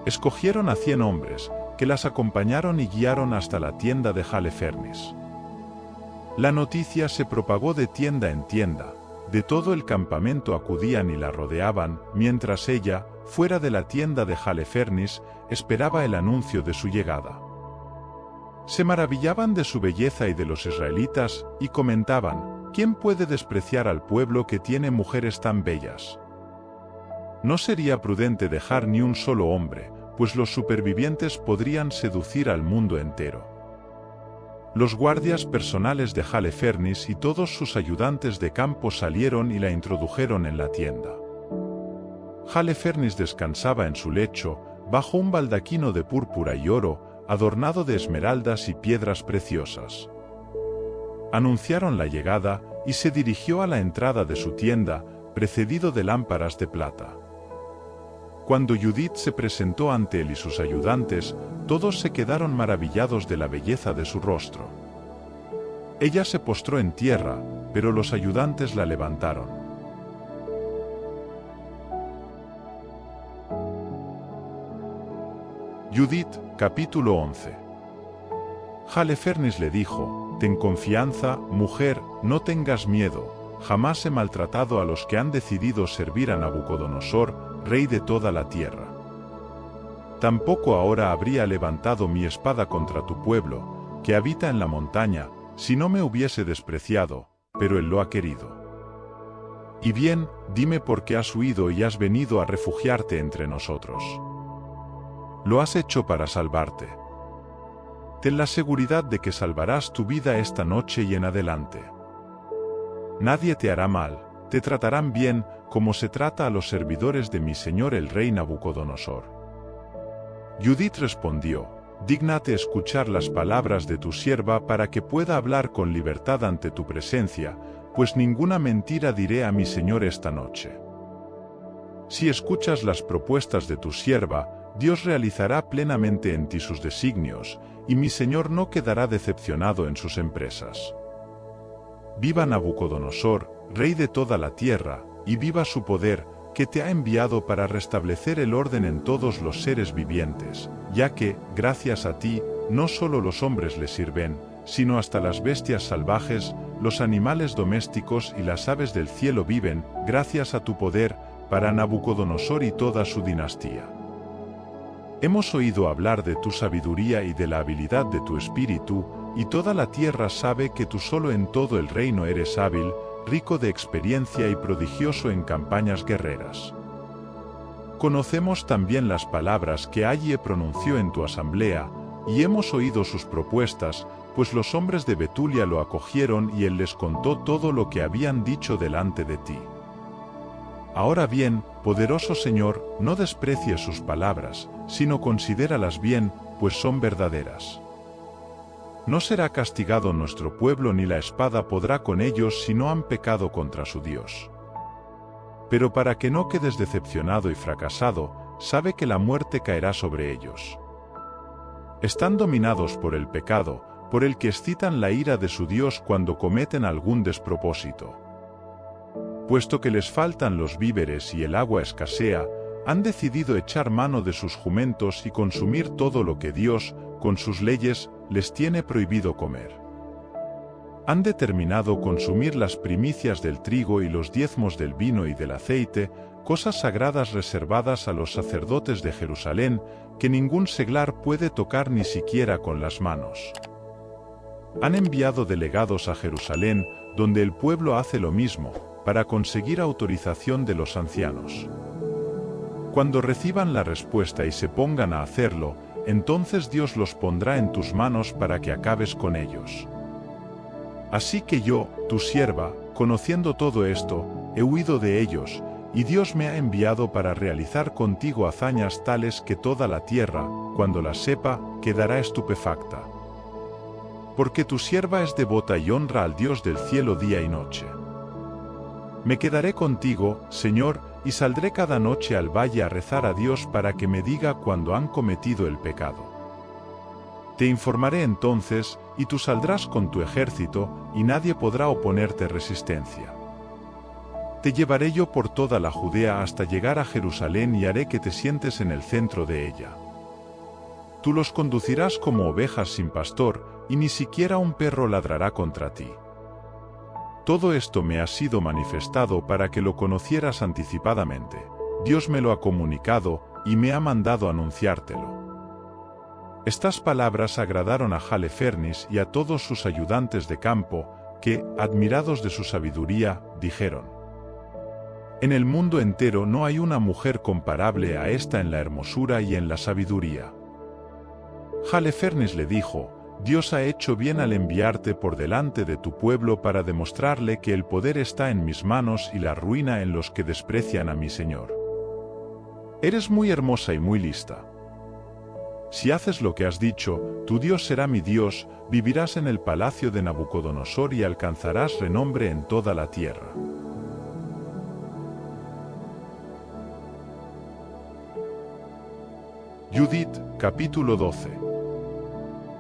Escogieron a 100 hombres, que las acompañaron y guiaron hasta la tienda de Halefernes. La noticia se propagó de tienda en tienda, de todo el campamento acudían y la rodeaban, mientras ella, fuera de la tienda de Halefernes, esperaba el anuncio de su llegada. Se maravillaban de su belleza y de los israelitas, y comentaban: ¿Quién puede despreciar al pueblo que tiene mujeres tan bellas? No sería prudente dejar ni un solo hombre, pues los supervivientes podrían seducir al mundo entero. Los guardias personales de Halefernes y todos sus ayudantes de campo salieron y la introdujeron en la tienda. Halefernes descansaba en su lecho, bajo un baldaquino de púrpura y oro, adornado de esmeraldas y piedras preciosas. Anunciaron la llegada, y se dirigió a la entrada de su tienda, precedido de lámparas de plata. Cuando Judith se presentó ante él y sus ayudantes, todos se quedaron maravillados de la belleza de su rostro. Ella se postró en tierra, pero los ayudantes la levantaron. Judith, capítulo 11. Halefernes le dijo: Ten confianza, mujer, no tengas miedo, jamás he maltratado a los que han decidido servir a Nabucodonosor, rey de toda la tierra. Tampoco ahora habría levantado mi espada contra tu pueblo, que habita en la montaña, si no me hubiese despreciado, pero él lo ha querido. Y bien, dime por qué has huido y has venido a refugiarte entre nosotros. Lo has hecho para salvarte. Ten la seguridad de que salvarás tu vida esta noche y en adelante. Nadie te hará mal, te tratarán bien, como se trata a los servidores de mi señor el rey Nabucodonosor. Judith respondió: dígnate escuchar las palabras de tu sierva para que pueda hablar con libertad ante tu presencia, pues ninguna mentira diré a mi señor esta noche. Si escuchas las propuestas de tu sierva, Dios realizará plenamente en ti sus designios, y mi señor no quedará decepcionado en sus empresas. Viva Nabucodonosor, rey de toda la tierra, y viva su poder, que te ha enviado para restablecer el orden en todos los seres vivientes, ya que, gracias a ti, no solo los hombres le sirven, sino hasta las bestias salvajes, los animales domésticos y las aves del cielo viven, gracias a tu poder, para Nabucodonosor y toda su dinastía. Hemos oído hablar de tu sabiduría y de la habilidad de tu espíritu, y toda la tierra sabe que tú solo en todo el reino eres hábil, rico de experiencia y prodigioso en campañas guerreras. Conocemos también las palabras que Aye pronunció en tu asamblea, y hemos oído sus propuestas, pues los hombres de Betulia lo acogieron y él les contó todo lo que habían dicho delante de ti. Ahora bien, poderoso Señor, no desprecies sus palabras, sino considéralas bien, pues son verdaderas. No será castigado nuestro pueblo ni la espada podrá con ellos si no han pecado contra su Dios. Pero para que no quedes decepcionado y fracasado, sabe que la muerte caerá sobre ellos. Están dominados por el pecado, por el que excitan la ira de su Dios cuando cometen algún despropósito. Puesto que les faltan los víveres y el agua escasea, han decidido echar mano de sus jumentos y consumir todo lo que Dios, con sus leyes, les tiene prohibido comer. Han determinado consumir las primicias del trigo y los diezmos del vino y del aceite, cosas sagradas reservadas a los sacerdotes de Jerusalén, que ningún seglar puede tocar ni siquiera con las manos. Han enviado delegados a Jerusalén, donde el pueblo hace lo mismo, para conseguir autorización de los ancianos. Cuando reciban la respuesta y se pongan a hacerlo, entonces Dios los pondrá en tus manos para que acabes con ellos. Así que yo, tu sierva, conociendo todo esto, he huido de ellos, y Dios me ha enviado para realizar contigo hazañas tales que toda la tierra, cuando las sepa, quedará estupefacta. Porque tu sierva es devota y honra al Dios del cielo día y noche. Me quedaré contigo, Señor, y saldré cada noche al valle a rezar a Dios para que me diga cuándo han cometido el pecado. Te informaré entonces, y tú saldrás con tu ejército, y nadie podrá oponerte resistencia. Te llevaré yo por toda la Judea hasta llegar a Jerusalén y haré que te sientes en el centro de ella. Tú los conducirás como ovejas sin pastor, y ni siquiera un perro ladrará contra ti. Todo esto me ha sido manifestado para que lo conocieras anticipadamente. Dios me lo ha comunicado, y me ha mandado anunciártelo. Estas palabras agradaron a Halefernes y a todos sus ayudantes de campo, que, admirados de su sabiduría, dijeron: en el mundo entero no hay una mujer comparable a esta en la hermosura y en la sabiduría. Halefernes le dijo: Dios ha hecho bien al enviarte por delante de tu pueblo para demostrarle que el poder está en mis manos y la ruina en los que desprecian a mi Señor. Eres muy hermosa y muy lista. Si haces lo que has dicho, tu Dios será mi Dios, vivirás en el palacio de Nabucodonosor y alcanzarás renombre en toda la tierra. Judith, capítulo 12.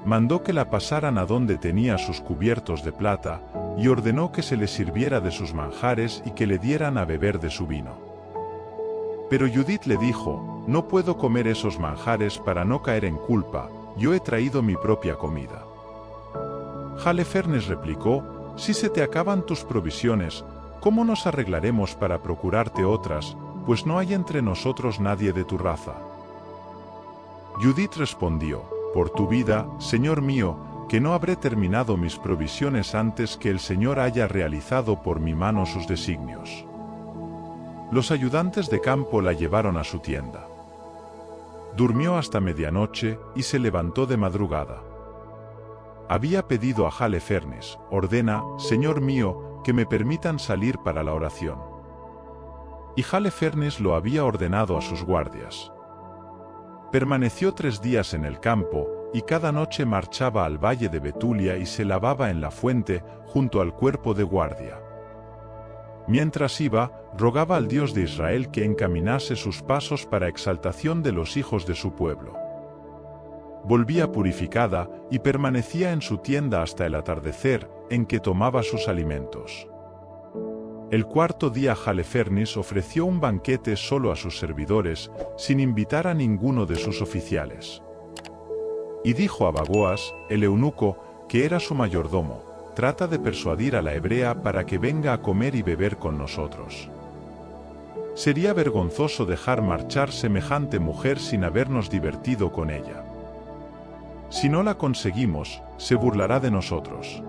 Mandó que la pasaran a donde tenía sus cubiertos de plata, y ordenó que se le sirviera de sus manjares y que le dieran a beber de su vino. Pero Judith le dijo: no puedo comer esos manjares para no caer en culpa, yo he traído mi propia comida. Halefernes replicó: si se te acaban tus provisiones, ¿cómo nos arreglaremos para procurarte otras, pues no hay entre nosotros nadie de tu raza? Judith respondió: por tu vida, señor mío, que no habré terminado mis provisiones antes que el Señor haya realizado por mi mano sus designios. Los ayudantes de campo la llevaron a su tienda. Durmió hasta medianoche y se levantó de madrugada. Había pedido a Halifernes: ordena, Señor mío, que me permitan salir para la oración. Y Halifernes lo había ordenado a sus guardias. Permaneció 3 días en el campo, y cada noche marchaba al valle de Betulia y se lavaba en la fuente, junto al cuerpo de guardia. Mientras iba, rogaba al Dios de Israel que encaminase sus pasos para exaltación de los hijos de su pueblo. Volvía purificada, y permanecía en su tienda hasta el atardecer, en que tomaba sus alimentos. El 4º día Halifernes ofreció un banquete solo a sus servidores, sin invitar a ninguno de sus oficiales. Y dijo a Bagoas, el eunuco, que era su mayordomo: trata de persuadir a la hebrea para que venga a comer y beber con nosotros. Sería vergonzoso dejar marchar semejante mujer sin habernos divertido con ella. Si no la conseguimos, se burlará de nosotros.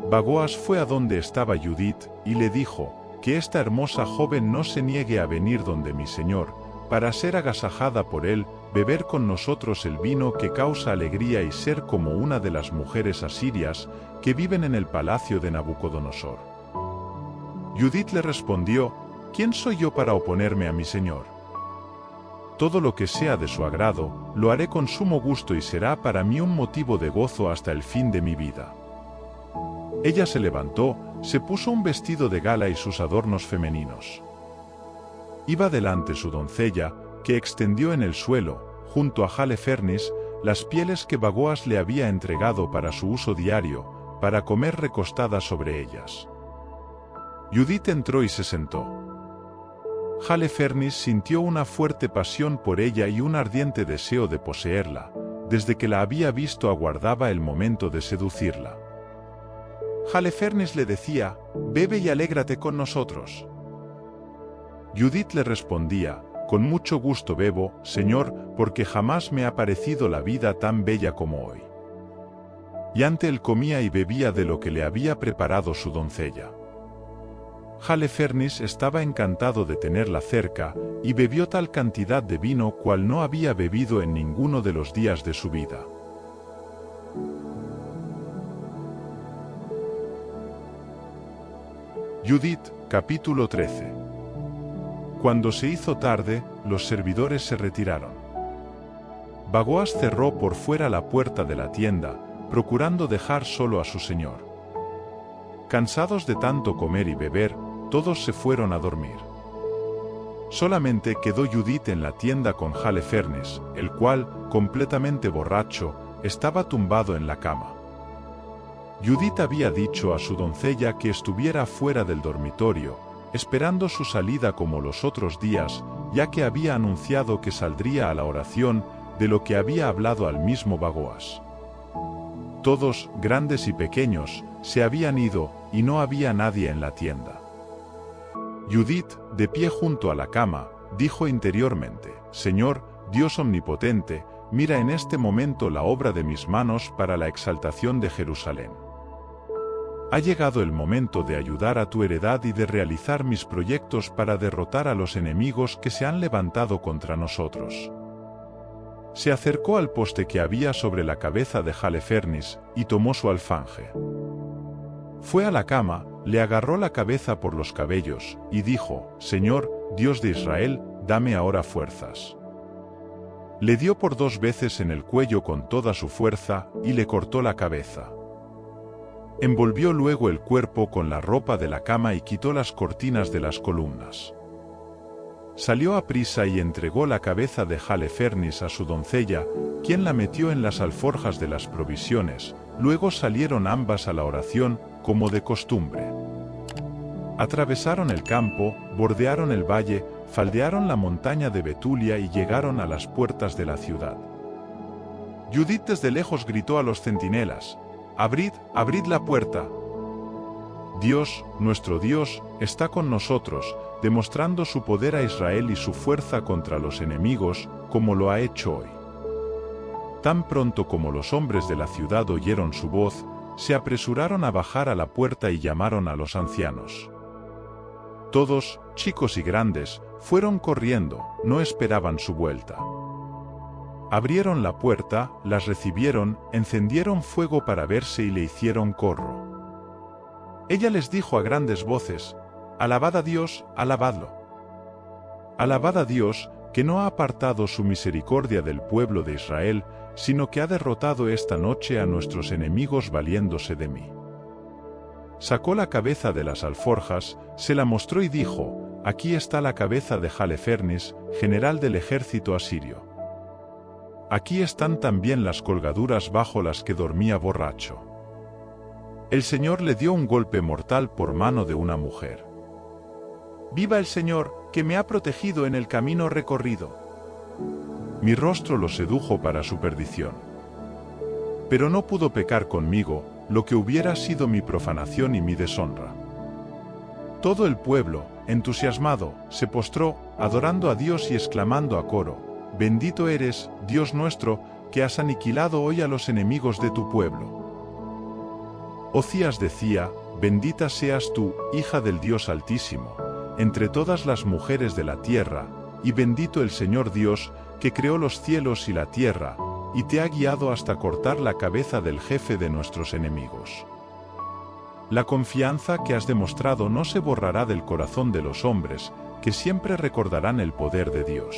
Bagoas fue a donde estaba Judith, y le dijo: que esta hermosa joven no se niegue a venir donde mi señor, para ser agasajada por él, beber con nosotros el vino que causa alegría y ser como una de las mujeres asirias que viven en el palacio de Nabucodonosor. Judith le respondió: ¿quién soy yo para oponerme a mi señor? Todo lo que sea de su agrado, lo haré con sumo gusto y será para mí un motivo de gozo hasta el fin de mi vida. Ella se levantó, se puso un vestido de gala y sus adornos femeninos. Iba delante su doncella, que extendió en el suelo, junto a Halifernes, las pieles que Bagoas le había entregado para su uso diario, para comer recostada sobre ellas. Judith entró y se sentó. Halifernes sintió una fuerte pasión por ella y un ardiente deseo de poseerla. Desde que la había visto aguardaba el momento de seducirla. Halifernes le decía: bebe y alégrate con nosotros. Judith le respondía: con mucho gusto bebo, Señor, porque jamás me ha parecido la vida tan bella como hoy. Y ante él comía y bebía de lo que le había preparado su doncella. Halifernes estaba encantado de tenerla cerca, y bebió tal cantidad de vino cual no había bebido en ninguno de los días de su vida. Judith, capítulo 13. Cuando se hizo tarde, los servidores se retiraron. Bagoas cerró por fuera la puerta de la tienda, procurando dejar solo a su señor. Cansados de tanto comer y beber, todos se fueron a dormir. Solamente quedó Judith en la tienda con Halifernes, el cual, completamente borracho, estaba tumbado en la cama. Judith había dicho a su doncella que estuviera fuera del dormitorio, esperando su salida como los otros días, ya que había anunciado que saldría a la oración, de lo que había hablado al mismo Bagoas. Todos, grandes y pequeños, se habían ido, y no había nadie en la tienda. Judith, de pie junto a la cama, dijo interiormente: Señor, Dios omnipotente, mira en este momento la obra de mis manos para la exaltación de Jerusalén. Ha llegado el momento de ayudar a tu heredad y de realizar mis proyectos para derrotar a los enemigos que se han levantado contra nosotros. Se acercó al poste que había sobre la cabeza de Halifernes, y tomó su alfanje. Fue a la cama, le agarró la cabeza por los cabellos, y dijo: Señor, Dios de Israel, dame ahora fuerzas. Le dio por 2 veces en el cuello con toda su fuerza, y le cortó la cabeza. Envolvió luego el cuerpo con la ropa de la cama y quitó las cortinas de las columnas. Salió aprisa y entregó la cabeza de Halifernes a su doncella, quien la metió en las alforjas de las provisiones. Luego salieron ambas a la oración, como de costumbre. Atravesaron el campo, bordearon el valle, faldearon la montaña de Betulia y llegaron a las puertas de la ciudad. Judith desde lejos gritó a los centinelas: «Abrid, abrid la puerta». Dios, nuestro Dios, está con nosotros, demostrando su poder a Israel y su fuerza contra los enemigos, como lo ha hecho hoy. tan pronto como los hombres de la ciudad oyeron su voz, se apresuraron a bajar a la puerta y llamaron a los ancianos. Todos, chicos y grandes, fueron corriendo, no esperaban su vuelta. Abrieron la puerta, las recibieron, encendieron fuego para verse y le hicieron corro. Ella les dijo a grandes voces: «Alabad a Dios, alabadlo. Alabad a Dios, que no ha apartado su misericordia del pueblo de Israel, sino que ha derrotado esta noche a nuestros enemigos valiéndose de mí». Sacó la cabeza de las alforjas, se la mostró y dijo: «Aquí está la cabeza de Halefernes, general del ejército asirio. Aquí están también las colgaduras bajo las que dormía borracho. El Señor le dio un golpe mortal por mano de una mujer. ¡Viva el Señor, que me ha protegido en el camino recorrido! Mi rostro lo sedujo para su perdición. Pero no pudo pecar conmigo, lo que hubiera sido mi profanación y mi deshonra». Todo el pueblo, entusiasmado, se postró, adorando a Dios y exclamando a coro: «Bendito eres, Dios nuestro, que has aniquilado hoy a los enemigos de tu pueblo». Ocías decía: «Bendita seas tú, hija del Dios Altísimo, entre todas las mujeres de la tierra, y bendito el Señor Dios, que creó los cielos y la tierra, y te ha guiado hasta cortar la cabeza del jefe de nuestros enemigos». La confianza que has demostrado no se borrará del corazón de los hombres, que siempre recordarán el poder de Dios.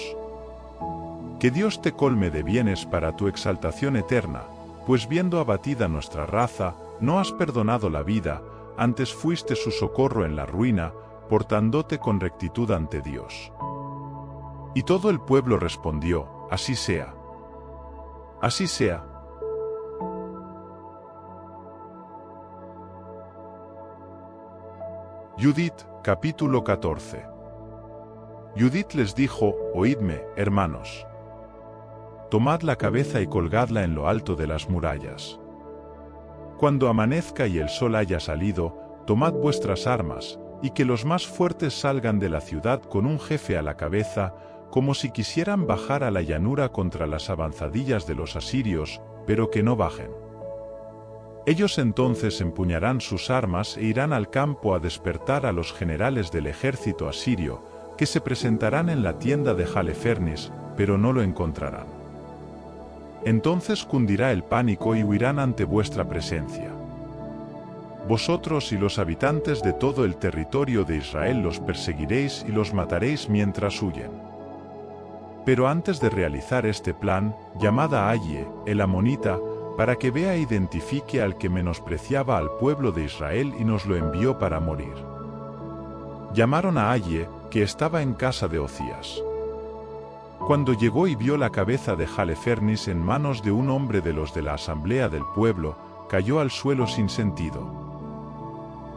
Que Dios te colme de bienes para tu exaltación eterna, pues viendo abatida nuestra raza, no has perdonado la vida, antes fuiste su socorro en la ruina, portándote con rectitud ante Dios. Y todo el pueblo respondió: «Así sea. Así sea». Judith, capítulo 14. Judith les dijo: «Oídme, hermanos. Tomad la cabeza y colgadla en lo alto de las murallas. Cuando amanezca y el sol haya salido, tomad vuestras armas, y que los más fuertes salgan de la ciudad con un jefe a la cabeza, como si quisieran bajar a la llanura contra las avanzadillas de los asirios, pero que no bajen. Ellos entonces empuñarán sus armas e irán al campo a despertar a los generales del ejército asirio, que se presentarán en la tienda de Halefernes, pero no lo encontrarán. Entonces cundirá el pánico y huirán ante vuestra presencia. Vosotros y los habitantes de todo el territorio de Israel los perseguiréis y los mataréis mientras huyen. Pero antes de realizar este plan, llamad a Ahie, el amonita, para que vea e identifique al que menospreciaba al pueblo de Israel y nos lo envió para morir». Llamaron a Ahie, que estaba en casa de Ocías. Cuando llegó y vio la cabeza de Halefernes en manos de un hombre de los de la asamblea del pueblo, cayó al suelo sin sentido.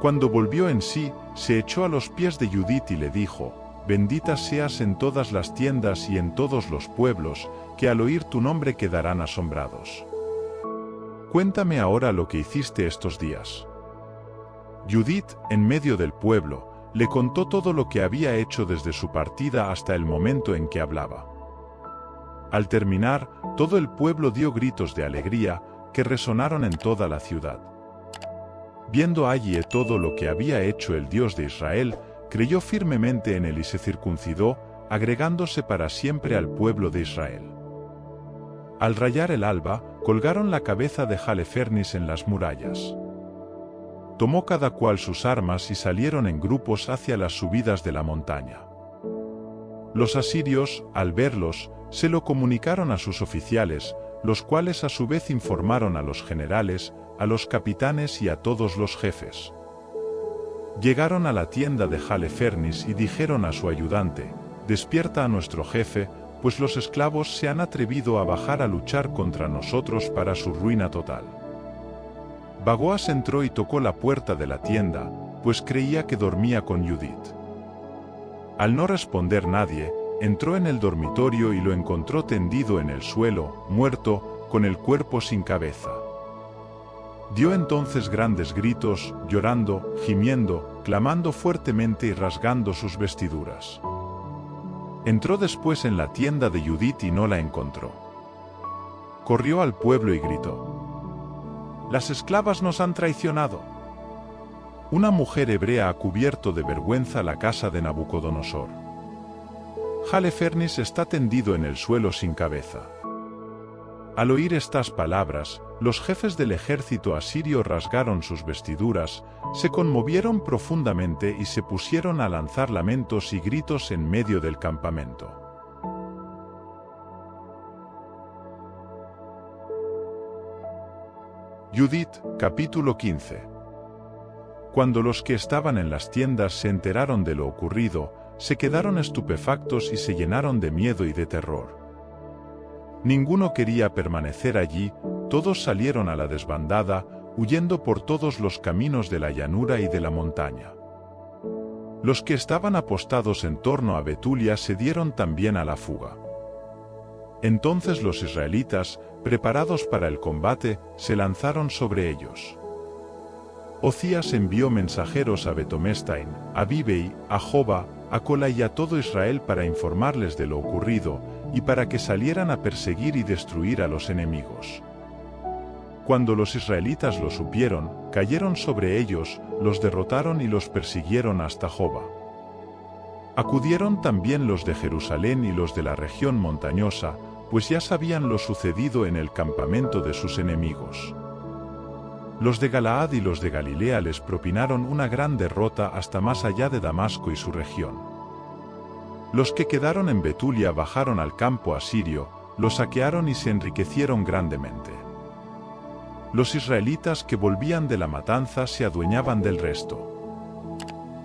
Cuando volvió en sí, se echó a los pies de Judith y le dijo: «Bendita seas en todas las tiendas y en todos los pueblos, que al oír tu nombre quedarán asombrados. Cuéntame ahora lo que hiciste estos días». Judith, en medio del pueblo, le contó todo lo que había hecho desde su partida hasta el momento en que hablaba. Al terminar, todo el pueblo dio gritos de alegría, que resonaron en toda la ciudad. Viendo Ahie todo lo que había hecho el Dios de Israel, creyó firmemente en él y se circuncidó, agregándose para siempre al pueblo de Israel. Al rayar el alba, colgaron la cabeza de Halefernes en las murallas. Tomó cada cual sus armas y salieron en grupos hacia las subidas de la montaña. Los asirios, al verlos, se lo comunicaron a sus oficiales, los cuales a su vez informaron a los generales, a los capitanes y a todos los jefes. Llegaron a la tienda de Halefernes y dijeron a su ayudante: «Despierta a nuestro jefe, pues los esclavos se han atrevido a bajar a luchar contra nosotros para su ruina total». Bagoas entró y tocó la puerta de la tienda, pues creía que dormía con Judith. Al no responder nadie, entró en el dormitorio y lo encontró tendido en el suelo, muerto, con el cuerpo sin cabeza. Dio entonces grandes gritos, llorando, gimiendo, clamando fuertemente y rasgando sus vestiduras. Entró después en la tienda de Judith y no la encontró. corrió al pueblo y gritó: «¡Las esclavas nos han traicionado!». Una mujer hebrea ha cubierto de vergüenza la casa de Nabucodonosor. Halifernes está tendido en el suelo sin cabeza. Al oír estas palabras, los jefes del ejército asirio rasgaron sus vestiduras, se conmovieron profundamente y se pusieron a lanzar lamentos y gritos en medio del campamento. Judith, capítulo 15. Cuando los que estaban en las tiendas se enteraron de lo ocurrido, se quedaron estupefactos y se llenaron de miedo y de terror. Ninguno quería permanecer allí, todos salieron a la desbandada, huyendo por todos los caminos de la llanura y de la montaña. Los que estaban apostados en torno a Betulia se dieron también a la fuga. Entonces los israelitas, preparados para el combate, se lanzaron sobre ellos. Ocías envió mensajeros a Betomestain, a Bibei, a Joba, a Cola y a todo Israel para informarles de lo ocurrido, y para que salieran a perseguir y destruir a los enemigos. Cuando los israelitas lo supieron, cayeron sobre ellos, los derrotaron y los persiguieron hasta Joba. Acudieron también los de Jerusalén y los de la región montañosa, pues ya sabían lo sucedido en el campamento de sus enemigos. Los de Galaad y los de Galilea les propinaron una gran derrota hasta más allá de Damasco y su región. Los que quedaron en Betulia bajaron al campo asirio, lo saquearon y se enriquecieron grandemente. Los israelitas que volvían de la matanza se adueñaban del resto.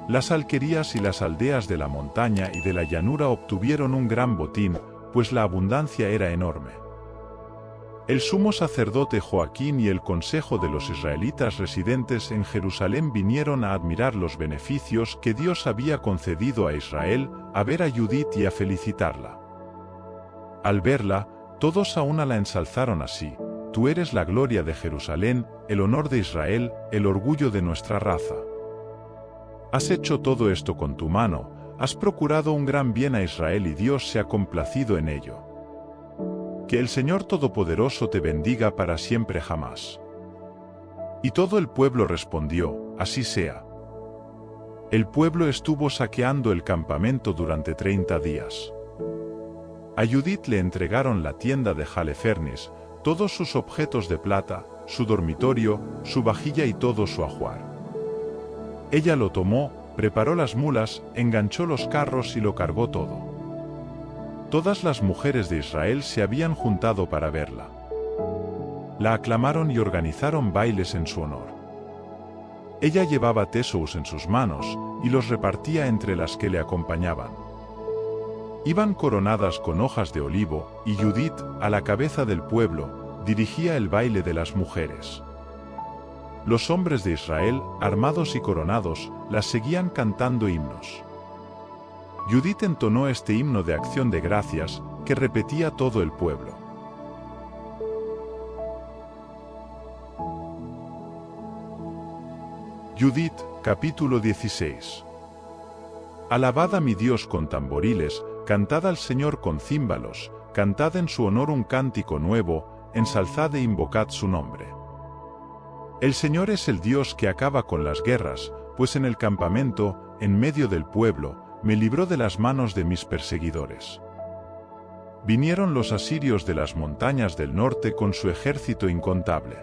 Las alquerías y las aldeas de la montaña y de la llanura obtuvieron un gran botín, pues la abundancia era enorme. El sumo sacerdote Joaquín y el consejo de los israelitas residentes en Jerusalén vinieron a admirar los beneficios que Dios había concedido a Israel, a ver a Judith y a felicitarla. Al verla, todos a una la ensalzaron así: «Tú eres la gloria de Jerusalén, el honor de Israel, el orgullo de nuestra raza. Has hecho todo esto con tu mano, has procurado un gran bien a Israel y Dios se ha complacido en ello. Que el Señor Todopoderoso te bendiga para siempre jamás». Y todo el pueblo respondió: «Así sea». El pueblo estuvo saqueando el campamento durante 30 días. A Judith le entregaron la tienda de Halifernes, todos sus objetos de plata, su dormitorio, su vajilla y todo su ajuar. Ella lo tomó, preparó las mulas, enganchó los carros y lo cargó todo. Todas las mujeres de Israel se habían juntado para verla. La aclamaron y organizaron bailes en su honor. Ella llevaba tesous en sus manos, y los repartía entre las que le acompañaban. Iban coronadas con hojas de olivo, y Judith, a la cabeza del pueblo, dirigía el baile de las mujeres. Los hombres de Israel, armados y coronados, las seguían cantando himnos. Judith entonó este himno de acción de gracias, que repetía todo el pueblo. Judith, capítulo 16. Alabad a mi Dios con tamboriles, cantad al Señor con címbalos, cantad en su honor un cántico nuevo, ensalzad e invocad su nombre. El Señor es el Dios que acaba con las guerras, pues en el campamento, en medio del pueblo, me libró de las manos de mis perseguidores. Vinieron los asirios de las montañas del norte con su ejército incontable.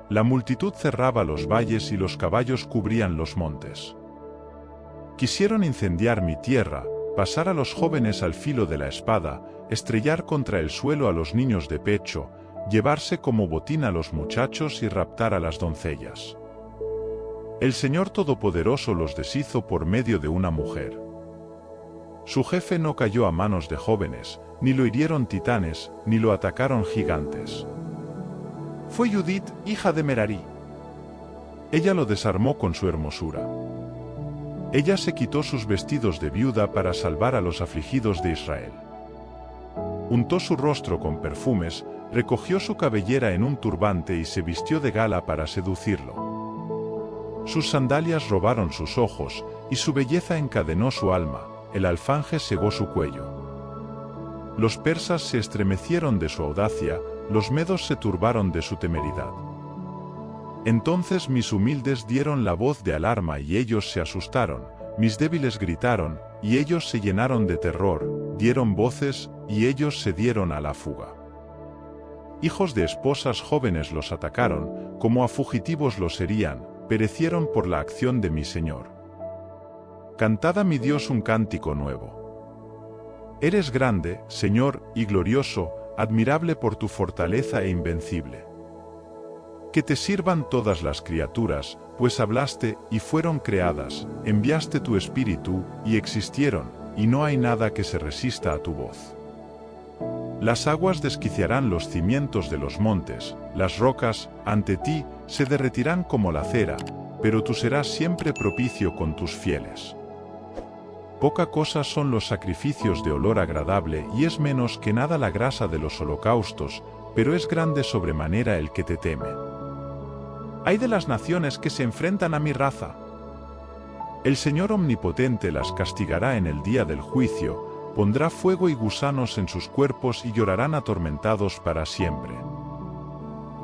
La multitud cerraba los valles y los caballos cubrían los montes. Quisieron incendiar mi tierra, pasar a los jóvenes al filo de la espada, estrellar contra el suelo a los niños de pecho, llevarse como botín a los muchachos y raptar a las doncellas. El Señor Todopoderoso los deshizo por medio de una mujer. Su jefe no cayó a manos de jóvenes, ni lo hirieron titanes, ni lo atacaron gigantes. Fue Judith, hija de Merarí. Ella lo desarmó con su hermosura. Ella se quitó sus vestidos de viuda para salvar a los afligidos de Israel. Untó su rostro con perfumes, recogió su cabellera en un turbante y se vistió de gala para seducirlo. Sus sandalias robaron sus ojos, y su belleza encadenó su alma, el alfanje cegó su cuello. Los persas se estremecieron de su audacia, los medos se turbaron de su temeridad. Entonces mis humildes dieron la voz de alarma y ellos se asustaron, mis débiles gritaron, y ellos se llenaron de terror, dieron voces, y ellos se dieron a la fuga. Hijos de esposas jóvenes los atacaron, como a fugitivos los herían, perecieron por la acción de mi Señor. Cantad a mi Dios un cántico nuevo. Eres grande, Señor, y glorioso, admirable por tu fortaleza e invencible. Que te sirvan todas las criaturas, pues hablaste, y fueron creadas, enviaste tu espíritu, y existieron, y no hay nada que se resista a tu voz. Las aguas desquiciarán los cimientos de los montes, las rocas, ante ti, se derretirán como la cera, pero tú serás siempre propicio con tus fieles. Poca cosa son los sacrificios de olor agradable y es menos que nada la grasa de los holocaustos, pero es grande sobremanera el que te teme. ¡Ay de las naciones que se enfrentan a mi raza! El Señor Omnipotente las castigará en el día del juicio, pondrá fuego y gusanos en sus cuerpos y llorarán atormentados para siempre.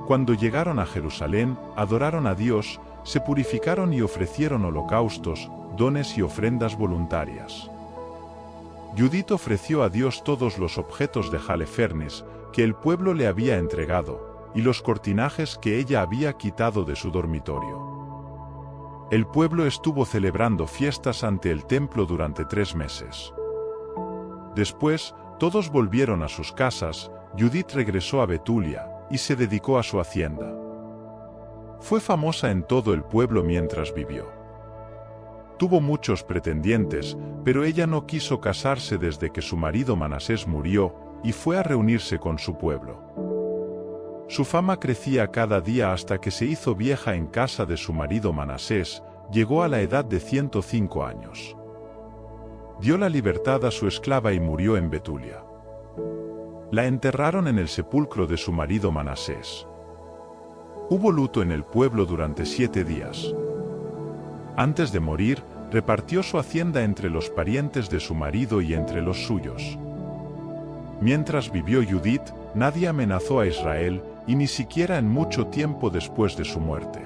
Cuando llegaron a Jerusalén, adoraron a Dios, se purificaron y ofrecieron holocaustos, dones y ofrendas voluntarias. Judith ofreció a Dios todos los objetos de Halifernes que el pueblo le había entregado, y los cortinajes que ella había quitado de su dormitorio. El pueblo estuvo celebrando fiestas ante el templo durante 3 meses. Después, todos volvieron a sus casas, Judith regresó a Betulia, y se dedicó a su hacienda. Fue famosa en todo el pueblo mientras vivió. Tuvo muchos pretendientes, pero ella no quiso casarse desde que su marido Manasés murió, y fue a reunirse con su pueblo. Su fama crecía cada día hasta que se hizo vieja en casa de su marido Manasés, llegó a la edad de 105 años. Dio la libertad a su esclava y murió en Betulia. La enterraron en el sepulcro de su marido Manasés. Hubo luto en el pueblo durante 7 días. Antes de morir, repartió su hacienda entre los parientes de su marido y entre los suyos. Mientras vivió Judith, nadie amenazó a Israel, y ni siquiera en mucho tiempo después de su muerte.